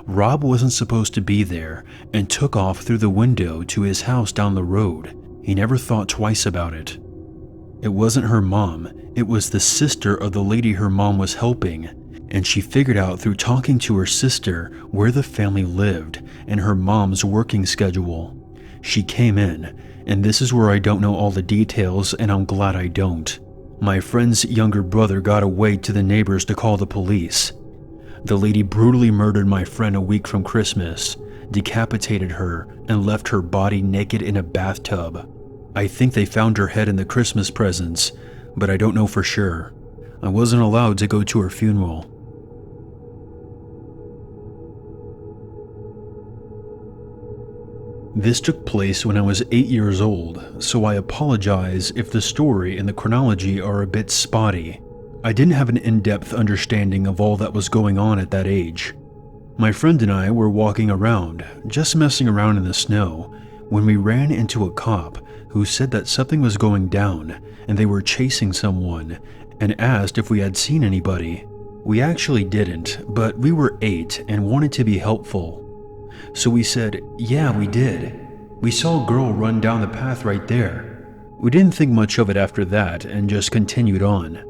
Rob wasn't supposed to be there, and took off through the window to his house down the road. He never thought twice about it. It wasn't her mom, it was the sister of the lady her mom was helping, and she figured out through talking to her sister where the family lived and her mom's working schedule. She came in, and this is where I don't know all the details, and I'm glad I don't. My friend's younger brother got away to the neighbors to call the police. The lady brutally murdered my friend a week from Christmas, decapitated her, and left her body naked in a bathtub. I think they found her head in the Christmas presents, but I don't know for sure. I wasn't allowed to go to her funeral. This took place when I was 8 years old, so I apologize if the story and the chronology are a bit spotty. I didn't have an in-depth understanding of all that was going on at that age. My friend and I were walking around, just messing around in the snow, when we ran into a cop who said that something was going down and they were chasing someone, and asked if we had seen anybody. We actually didn't, but we were 8 and wanted to be helpful. So we said, yeah, we did. We saw a girl run down the path right there. We didn't think much of it after that and just continued on.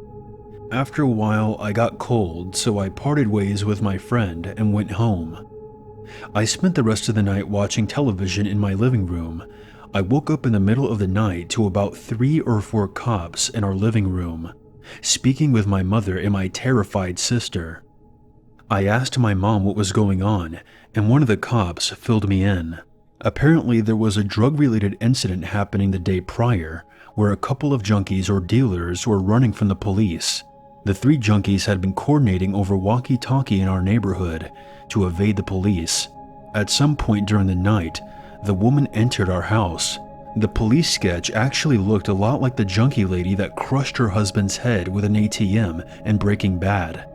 After a while, I got cold, so I parted ways with my friend and went home. I spent the rest of the night watching television in my living room. I woke up in the middle of the night to about 3 or 4 cops in our living room, speaking with my mother and my terrified sister. I asked my mom what was going on, and one of the cops filled me in. Apparently, there was a drug-related incident happening the day prior, where a couple of junkies or dealers were running from the police. The 3 junkies had been coordinating over walkie-talkie in our neighborhood to evade the police. At some point during the night, the woman entered our house. The police sketch actually looked a lot like the junkie lady that crushed her husband's head with an ATM in Breaking Bad.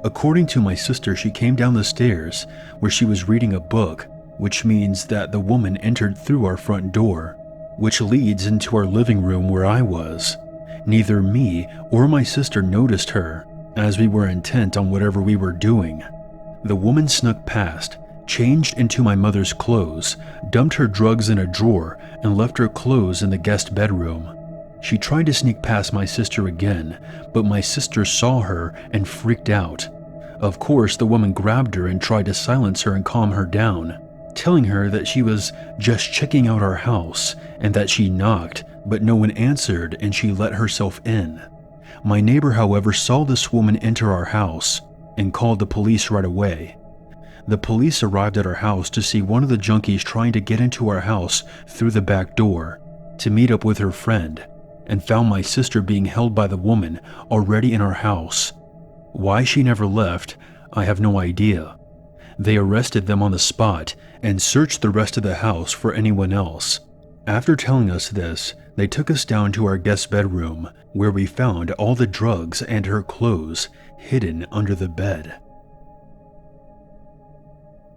According to my sister, she came down the stairs where she was reading a book, which means that the woman entered through our front door. which leads into our living room where I was. Neither me or my sister noticed her, as we were intent on whatever we were doing. The woman snuck past, changed into my mother's clothes, dumped her drugs in a drawer, and left her clothes in the guest bedroom. She tried to sneak past my sister again, but my sister saw her and freaked out. Of course, the woman grabbed her and tried to silence her and calm her down, telling her that she was just checking out our house and that she knocked, but no one answered and she let herself in. My neighbor, however, saw this woman enter our house and called the police right away. The police arrived at our house to see one of the junkies trying to get into our house through the back door to meet up with her friend, and found my sister being held by the woman already in our house. Why she never left, I have no idea. They arrested them on the spot and searched the rest of the house for anyone else. After telling us this, they took us down to our guest bedroom, where we found all the drugs and her clothes hidden under the bed.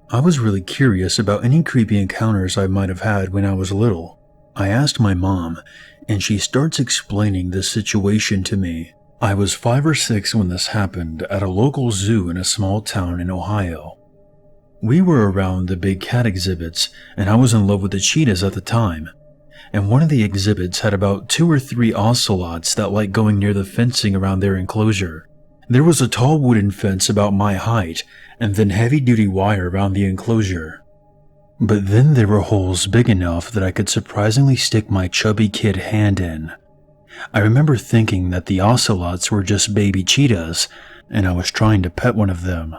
I was really curious about any creepy encounters I might have had when I was little. I asked my mom, and she starts explaining this situation to me. I was 5 or 6 when this happened at a local zoo in a small town in Ohio. We were around the big cat exhibits, and I was in love with the cheetahs at the time. And one of the exhibits had about 2 or 3 ocelots that liked going near the fencing around their enclosure. There was a tall wooden fence about my height, and then heavy-duty wire around the enclosure. But then there were holes big enough that I could surprisingly stick my chubby kid hand in. I remember thinking that the ocelots were just baby cheetahs, and I was trying to pet one of them.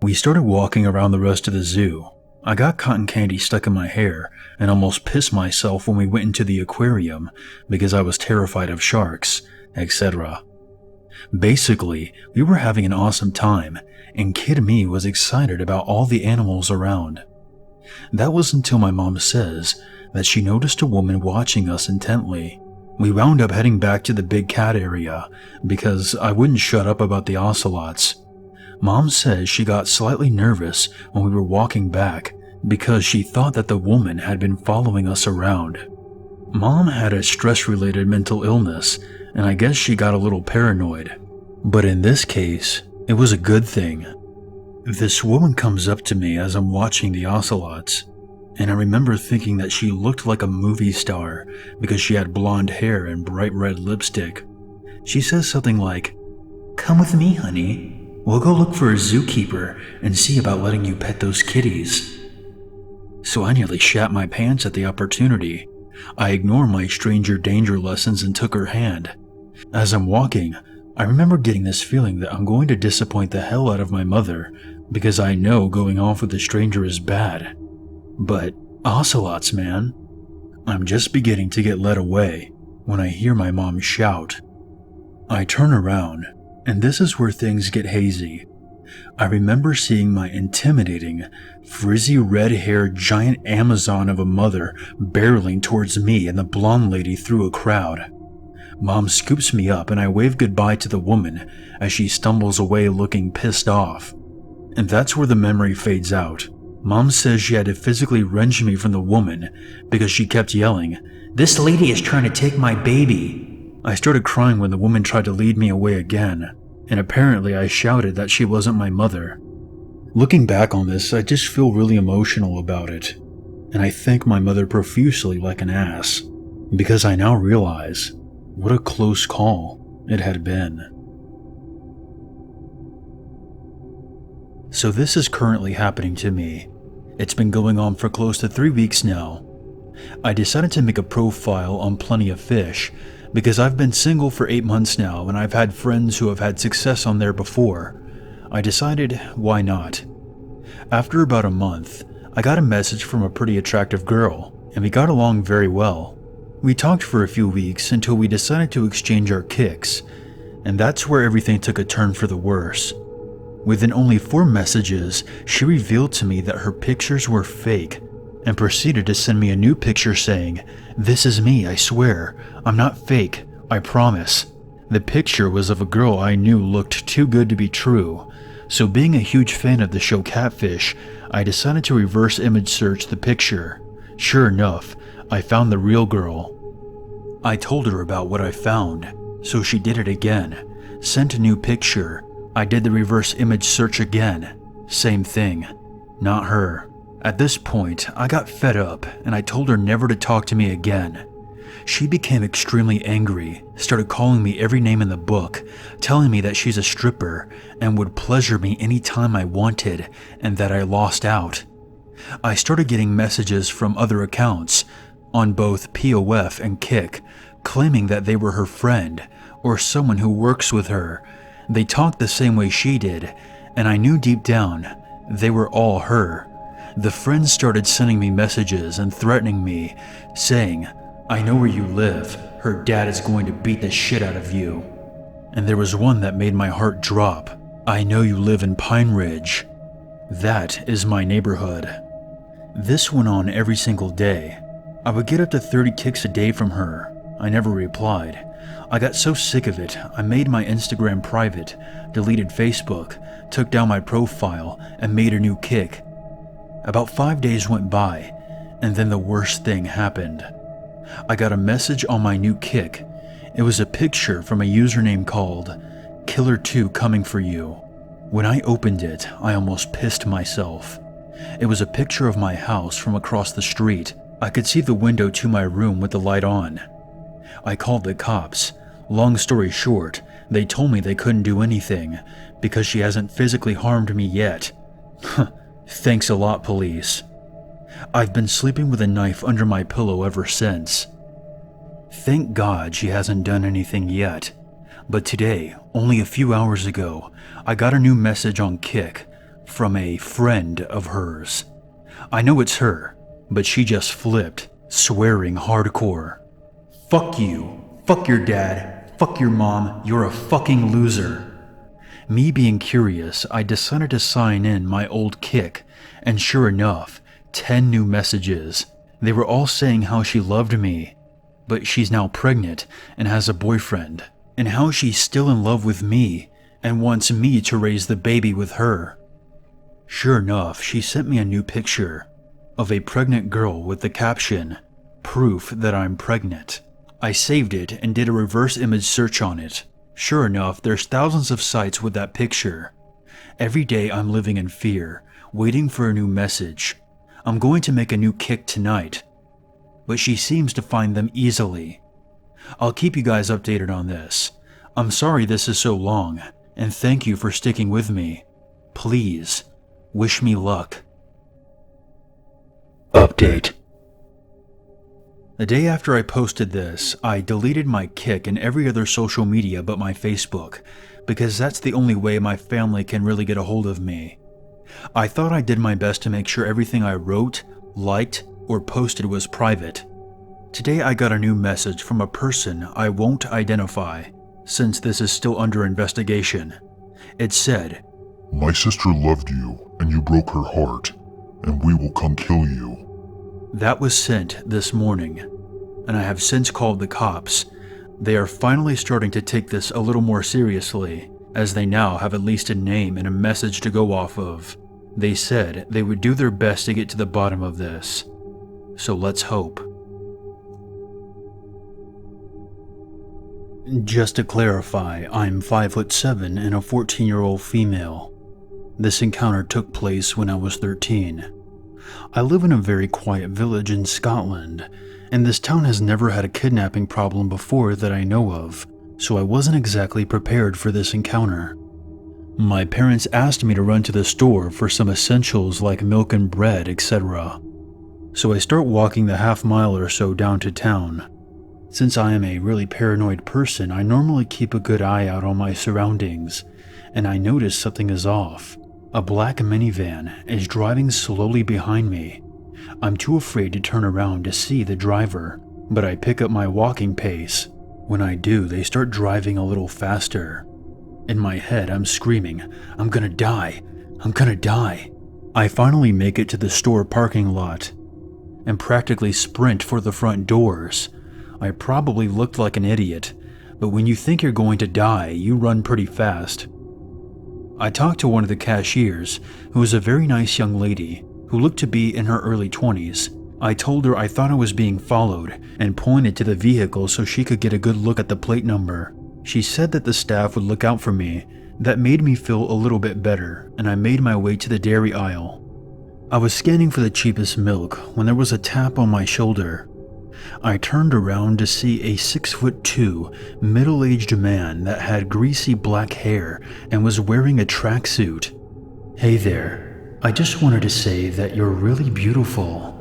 We started walking around the rest of the zoo. I got cotton candy stuck in my hair and almost pissed myself when we went into the aquarium because I was terrified of sharks, etc. Basically, we were having an awesome time, and Kid Me was excited about all the animals around. That was until my mom says that she noticed a woman watching us intently. We wound up heading back to the big cat area because I wouldn't shut up about the ocelots. Mom says she got slightly nervous when we were walking back because she thought that the woman had been following us around. Mom had a stress-related mental illness, and I guess she got a little paranoid. But in this case, it was a good thing. This woman comes up to me as I'm watching the ocelots, and I remember thinking that she looked like a movie star because she had blonde hair and bright red lipstick. She says something like, "Come with me, honey. We'll go look for a zookeeper and see about letting you pet those kitties." So I nearly shat my pants at the opportunity. I ignored my stranger danger lessons and took her hand. As I'm walking, I remember getting this feeling that I'm going to disappoint the hell out of my mother because I know going off with a stranger is bad. But ocelots, man. I'm just beginning to get led away when I hear my mom shout. I turn around, and this is where things get hazy. I remember seeing my intimidating, frizzy red-haired giant Amazon of a mother barreling towards me and the blonde lady through a crowd. Mom scoops me up and I wave goodbye to the woman as she stumbles away looking pissed off. And that's where the memory fades out. Mom says she had to physically wrench me from the woman because she kept yelling, "This lady is trying to take my baby." I started crying when the woman tried to lead me away again, and apparently I shouted that she wasn't my mother. Looking back on this, I just feel really emotional about it, and I thank my mother profusely like an ass, because I now realize what a close call it had been. So this is currently happening to me. It's been going on for close to 3 weeks now. I decided to make a profile on Plenty of Fish because I've been single for 8 months now and I've had friends who have had success on there before. I decided, why not? After about a month, I got a message from a pretty attractive girl, and we got along very well. We talked for a few weeks until we decided to exchange our kicks, and that's where everything took a turn for the worse. Within only 4 messages, she revealed to me that her pictures were fake, and proceeded to send me a new picture saying, "This is me, I swear. I'm not fake, I promise." The picture was of a girl I knew looked too good to be true, so being a huge fan of the show Catfish, I decided to reverse image search the picture. Sure enough, I found the real girl. I told her about what I found, so she did it again, sent a new picture. I did the reverse image search again. Same thing. Not her. At this point, I got fed up and I told her never to talk to me again. She became extremely angry, started calling me every name in the book, telling me that she's a stripper and would pleasure me anytime I wanted and that I lost out. I started getting messages from other accounts on both POF and Kik, claiming that they were her friend or someone who works with her. They talked the same way she did, and I knew deep down they were all her. The friends started sending me messages and threatening me, saying, "I know where you live. Her dad is going to beat the shit out of you." And there was one that made my heart drop. "I know you live in Pine Ridge. That is my neighborhood." This went on every single day. I would get up to 30 kicks a day from her. I never replied. I got so sick of it, I made my Instagram private, deleted Facebook, took down my profile, and made a new Kik. About 5 days went by, and then the worst thing happened. I got a message on my new Kik. It was a picture from a username called Killer2 Coming For You. When I opened it, I almost pissed myself. It was a picture of my house from across the street. I could see the window to my room with the light on. I called the cops. Long story short, they told me they couldn't do anything because she hasn't physically harmed me yet. Thanks a lot, police. I've been sleeping with a knife under my pillow ever since. Thank God she hasn't done anything yet. But today, only a few hours ago, I got a new message on Kik from a friend of hers. I know it's her, but she just flipped, swearing hardcore. "Fuck you. Fuck your dad. Fuck your mom. You're a fucking loser." Me being curious, I decided to sign in my old Kik, and sure enough, 10 new messages. They were all saying how she loved me, but she's now pregnant and has a boyfriend, and how she's still in love with me and wants me to raise the baby with her. Sure enough, she sent me a new picture of a pregnant girl with the caption, "Proof that I'm pregnant." I saved it and did a reverse image search on it. Sure enough, there's thousands of sites with that picture. Every day I'm living in fear, waiting for a new message. I'm going to make a new Kik tonight, but she seems to find them easily. I'll keep you guys updated on this. I'm sorry this is so long, and thank you for sticking with me. Please, wish me luck. Update. The day after I posted this, I deleted my Kik and every other social media but my Facebook, because that's the only way my family can really get a hold of me. I thought I did my best to make sure everything I wrote, liked, or posted was private. Today I got a new message from a person I won't identify, since this is still under investigation. It said, "My sister loved you, and you broke her heart, and we will come kill you." That was sent this morning, and I have since called the cops. They are finally starting to take this a little more seriously, as they now have at least a name and a message to go off of. They said they would do their best to get to the bottom of this, so let's hope. Just to clarify, I'm 5'7" and a 14-year-old female. This encounter took place when I was 13. I live in a very quiet village in Scotland, and this town has never had a kidnapping problem before that I know of, so I wasn't exactly prepared for this encounter. My parents asked me to run to the store for some essentials like milk and bread, etc. So I start walking the half-mile or so down to town. Since I am a really paranoid person, I normally keep a good eye out on my surroundings, and I notice something is off. A black minivan is driving slowly behind me. I'm too afraid to turn around to see the driver, but I pick up my walking pace. When I do, they start driving a little faster. In my head, I'm screaming, "I'm gonna die! I'm gonna die!" I finally make it to the store parking lot and practically sprint for the front doors. I probably looked like an idiot, but when you think you're going to die, you run pretty fast. I talked to one of the cashiers, who was a very nice young lady who looked to be in her early 20s. I told her I thought I was being followed and pointed to the vehicle so she could get a good look at the plate number. She said that the staff would look out for me. That made me feel a little bit better, and I made my way to the dairy aisle. I was scanning for the cheapest milk when there was a tap on my shoulder. I turned around to see a 6'2", middle-aged man that had greasy black hair and was wearing a tracksuit. "Hey there, I just wanted to say that you're really beautiful.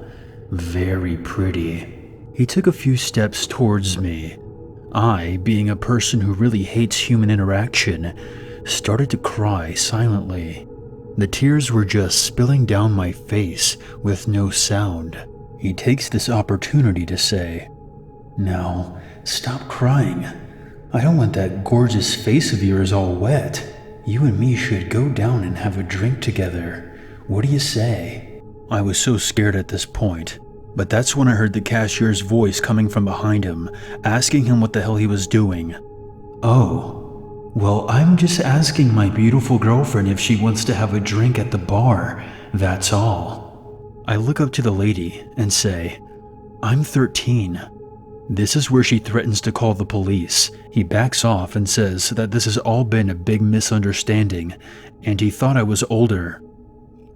Very pretty." He took a few steps towards me. I, being a person who really hates human interaction, started to cry silently. The tears were just spilling down my face with no sound. He takes this opportunity to say, "Now, stop crying. I don't want that gorgeous face of yours all wet. You and me should go down and have a drink together. What do you say?" I was so scared at this point, but that's when I heard the cashier's voice coming from behind him, asking him what the hell he was doing. "Oh, well, I'm just asking my beautiful girlfriend if she wants to have a drink at the bar, that's all." I look up to the lady and say, "I'm 13. This is where she threatens to call the police. He backs off and says that this has all been a big misunderstanding and he thought I was older.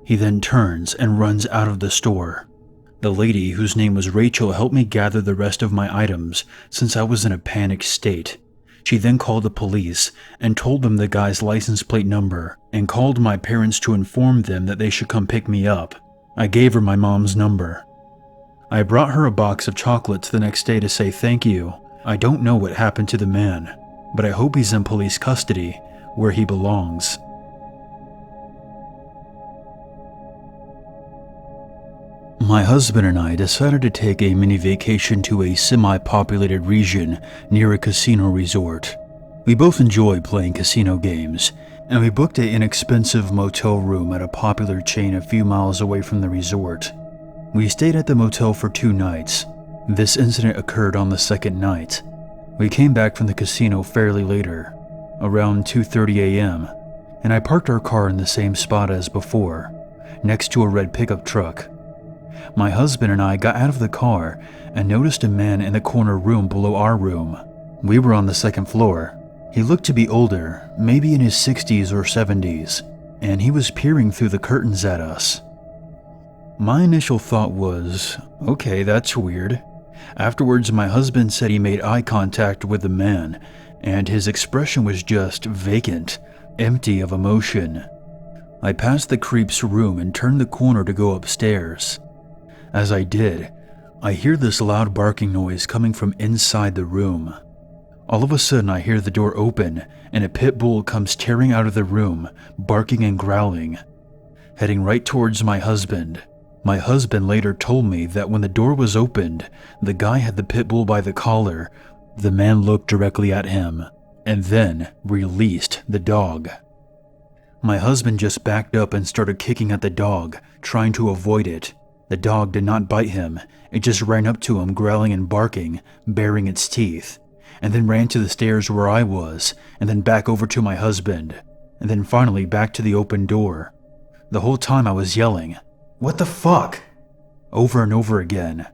He then turns and runs out of the store. The lady, whose name was Rachel, helped me gather the rest of my items since I was in a panicked state. She then called the police and told them the guy's license plate number and called my parents to inform them that they should come pick me up. I gave her my mom's number. I brought her a box of chocolates the next day to say thank you. I don't know what happened to the man, but I hope he's in police custody, where he belongs. My husband and I decided to take a mini vacation to a semi-populated region near a casino resort. We both enjoy playing casino games, and we booked an inexpensive motel room at a popular chain a few miles away from the resort. We stayed at the motel for 2 nights. This incident occurred on the second night. We came back from the casino fairly later, around 2:30 a.m., and I parked our car in the same spot as before, next to a red pickup truck. My husband and I got out of the car and noticed a man in the corner room below our room. We were on the second floor. He looked to be older, maybe in his 60s or 70s, and he was peering through the curtains at us. My initial thought was, okay, that's weird. Afterwards, my husband said he made eye contact with the man, and his expression was just vacant, empty of emotion. I passed the creep's room and turned the corner to go upstairs. As I did, I hear this loud barking noise coming from inside the room. All of a sudden, I hear the door open, and a pit bull comes tearing out of the room, barking and growling, heading right towards my husband. My husband later told me that when the door was opened, the guy had the pit bull by the collar. The man looked directly at him, and then released the dog. My husband just backed up and started kicking at the dog, trying to avoid it. The dog did not bite him, it just ran up to him growling and barking, baring its teeth, and then ran to the stairs where I was, and then back over to my husband, and then finally back to the open door. The whole time I was yelling, "What the fuck?" over and over again.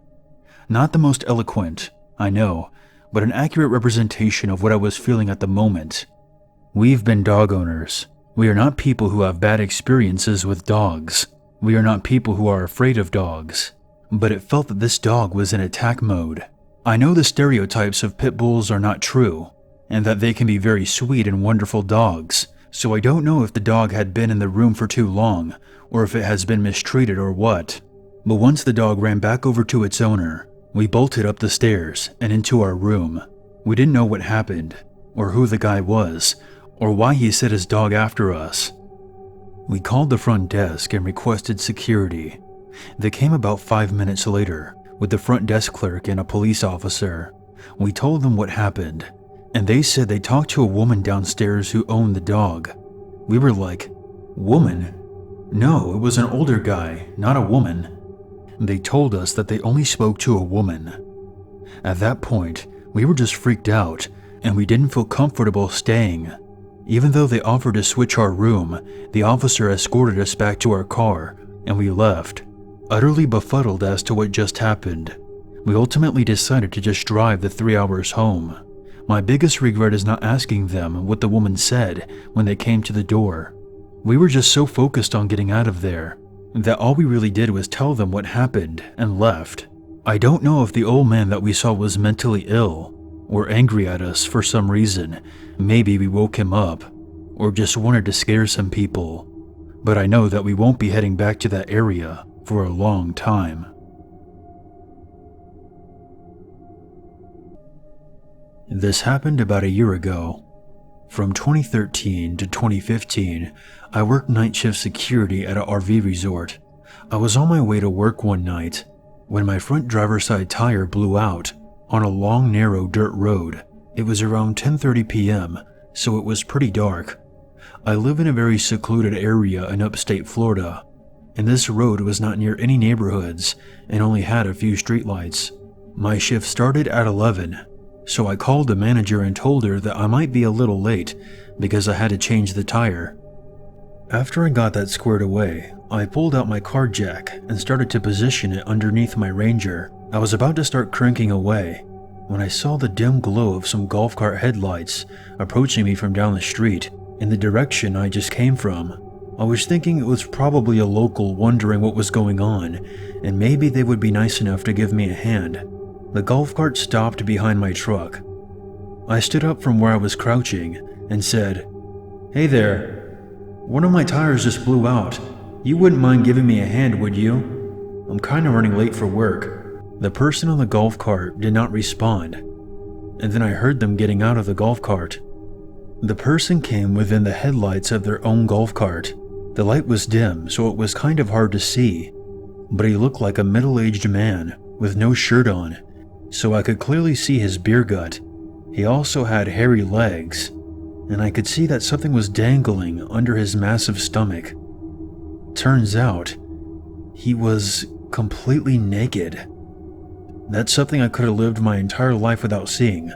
Not the most eloquent, I know, but an accurate representation of what I was feeling at the moment. We've been dog owners. We are not people who have bad experiences with dogs. We are not people who are afraid of dogs, but it felt that this dog was in attack mode. I know the stereotypes of pit bulls are not true, and that they can be very sweet and wonderful dogs, so I don't know if the dog had been in the room for too long, or if it has been mistreated or what. But once the dog ran back over to its owner, we bolted up the stairs and into our room. We didn't know what happened, or who the guy was, or why he sent his dog after us. We called the front desk and requested security. They came about 5 minutes later with the front desk clerk and a police officer. We told them what happened, and they said they talked to a woman downstairs who owned the dog. We were like, "Woman? No, it was an older guy, not a woman." They told us that they only spoke to a woman. At that point, we were just freaked out, and we didn't feel comfortable staying. Even though they offered to switch our room, the officer escorted us back to our car, and we left. Utterly befuddled as to what just happened, we ultimately decided to just drive the 3 hours home. My biggest regret is not asking them what the woman said when they came to the door. We were just so focused on getting out of there that all we really did was tell them what happened and left. I don't know if the old man that we saw was mentally ill or angry at us for some reason. Maybe we woke him up or just wanted to scare some people. But I know that we won't be heading back to that area for a long time. This happened about a year ago. From 2013 to 2015, I worked night shift security at an RV resort. I was on my way to work one night when my front driver's side tire blew out on a long, narrow dirt road. It was around 10:30 p.m., so it was pretty dark. I live in a very secluded area in upstate Florida, and this road was not near any neighborhoods and only had a few streetlights. My shift started at 11, so I called the manager and told her that I might be a little late because I had to change the tire. After I got that squared away, I pulled out my car jack and started to position it underneath my Ranger. I was about to start cranking away when I saw the dim glow of some golf cart headlights approaching me from down the street in the direction I just came from. I was thinking it was probably a local wondering what was going on, and maybe they would be nice enough to give me a hand. The golf cart stopped behind my truck. I stood up from where I was crouching and said, "Hey there, one of my tires just blew out. You wouldn't mind giving me a hand, would you? I'm kinda running late for work." The person on the golf cart did not respond, and then I heard them getting out of the golf cart. The person came within the headlights of their own golf cart. The light was dim, so it was kind of hard to see, but he looked like a middle-aged man with no shirt on, so I could clearly see his beer gut. He also had hairy legs, and I could see that something was dangling under his massive stomach. Turns out, he was completely naked. That's something I could have lived my entire life without seeing.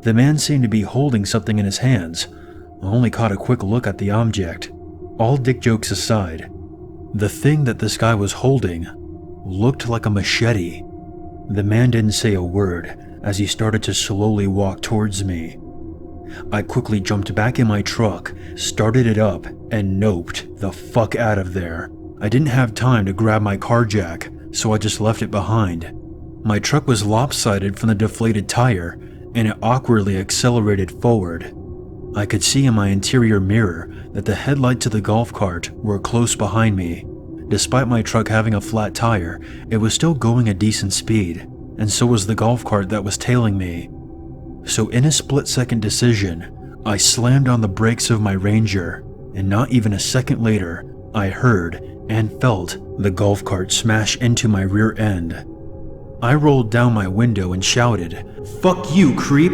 The man seemed to be holding something in his hands. I only caught a quick look at the object. All dick jokes aside, the thing that this guy was holding looked like a machete. The man didn't say a word as he started to slowly walk towards me. I quickly jumped back in my truck, started it up, and noped the fuck out of there. I didn't have time to grab my car jack, so I just left it behind. My truck was lopsided from the deflated tire, and it awkwardly accelerated forward. I could see in my interior mirror that the headlights of the golf cart were close behind me. Despite my truck having a flat tire, it was still going a decent speed, and so was the golf cart that was tailing me. So in a split-second decision, I slammed on the brakes of my Ranger, and not even a second later, I heard and felt the golf cart smash into my rear end. I rolled down my window and shouted, "Fuck you, creep!"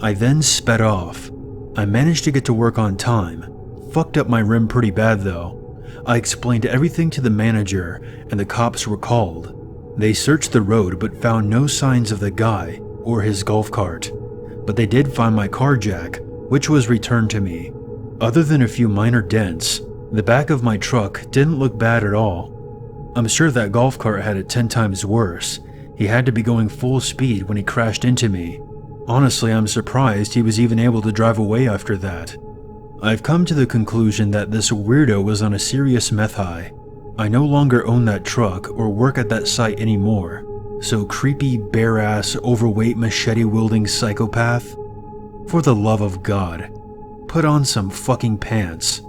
I then sped off. I managed to get to work on time. Fucked up my rim pretty bad though. I explained everything to the manager and the cops were called. They searched the road but found no signs of the guy or his golf cart. But they did find my car jack, which was returned to me. Other than a few minor dents, the back of my truck didn't look bad at all. I'm sure that golf cart had it 10 times worse. He had to be going full speed when he crashed into me. Honestly, I'm surprised he was even able to drive away after that. I've come to the conclusion that this weirdo was on a serious meth high. I no longer own that truck or work at that site anymore. So creepy, bare-ass, overweight, machete-wielding psychopath? For the love of God, put on some fucking pants.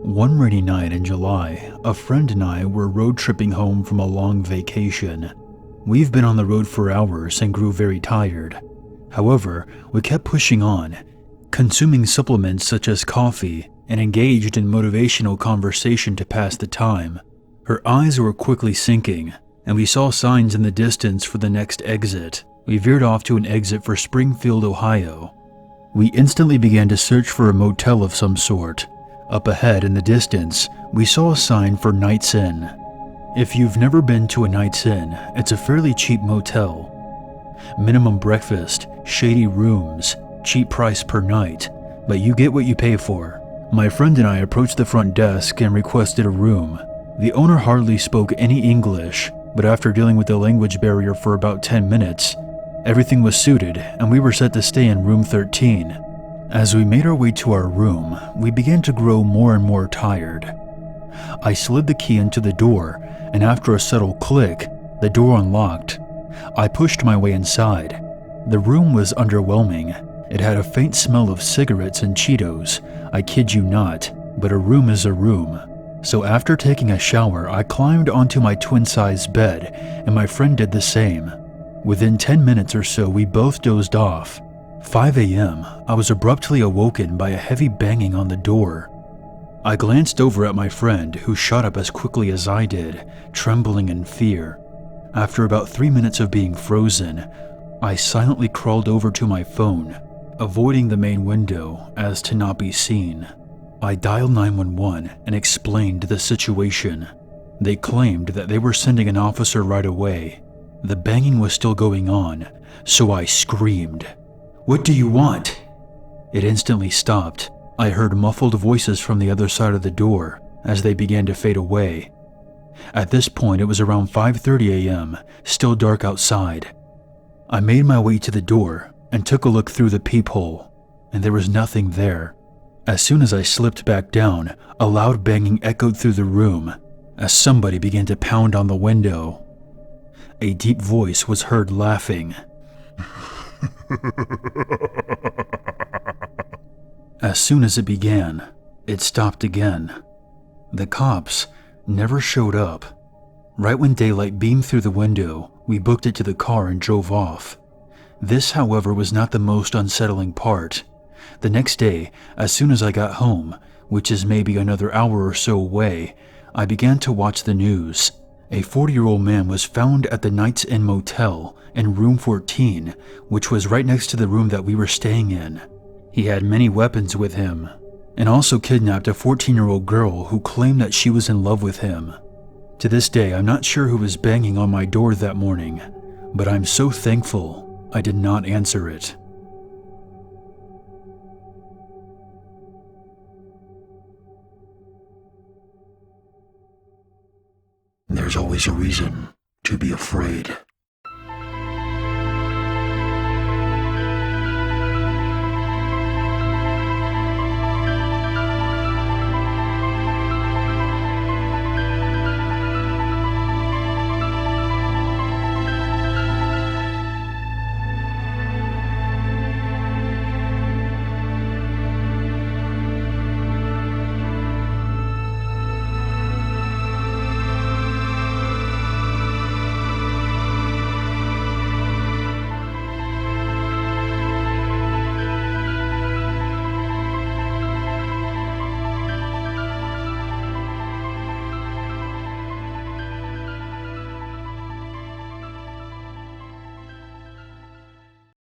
One rainy night in July, a friend and I were road tripping home from a long vacation. We've been on the road for hours and grew very tired. However, we kept pushing on, consuming supplements such as coffee, and engaged in motivational conversation to pass the time. Her eyes were quickly sinking, and we saw signs in the distance for the next exit. We veered off to an exit for Springfield, Ohio. We instantly began to search for a motel of some sort. Up ahead in the distance, we saw a sign for Night's Inn. If you've never been to a Night's Inn, it's a fairly cheap motel. Minimum breakfast, shady rooms, cheap price per night, but you get what you pay for. My friend and I approached the front desk and requested a room. The owner hardly spoke any English, but after dealing with the language barrier for about 10 minutes, everything was suited and we were set to stay in room 13. As we made our way to our room, we began to grow more and more tired. I slid the key into the door, and after a subtle click, the door unlocked. I pushed my way inside. The room was underwhelming. It had a faint smell of cigarettes and Cheetos. I kid you not, but a room is a room. So after taking a shower, I climbed onto my twin-size bed, and my friend did the same. Within 10 minutes or so, we both dozed off. 5 a.m., I was abruptly awoken by a heavy banging on the door. I glanced over at my friend, who shot up as quickly as I did, trembling in fear. After about 3 minutes of being frozen, I silently crawled over to my phone, avoiding the main window as to not be seen. I dialed 911 and explained the situation. They claimed that they were sending an officer right away. The banging was still going on, so I screamed, "What do you want?" It instantly stopped. I heard muffled voices from the other side of the door as they began to fade away. At this point, it was around 5:30 a.m., still dark outside. I made my way to the door and took a look through the peephole, and there was nothing there. As soon as I slipped back down, a loud banging echoed through the room as somebody began to pound on the window. A deep voice was heard laughing. As soon as it began, it stopped again. The cops never showed up. Right when daylight beamed through the window, we booked it to the car and drove off. This, however, was not the most unsettling part. The next day, as soon as I got home, which is maybe another hour or so away, I began to watch the news. A 40-year-old man was found at the Knights Inn Motel in room 14, which was right next to the room that we were staying in. He had many weapons with him, and also kidnapped a 14-year-old girl who claimed that she was in love with him. To this day, I'm not sure who was banging on my door that morning, but I'm so thankful I did not answer it. There's always a reason to be afraid.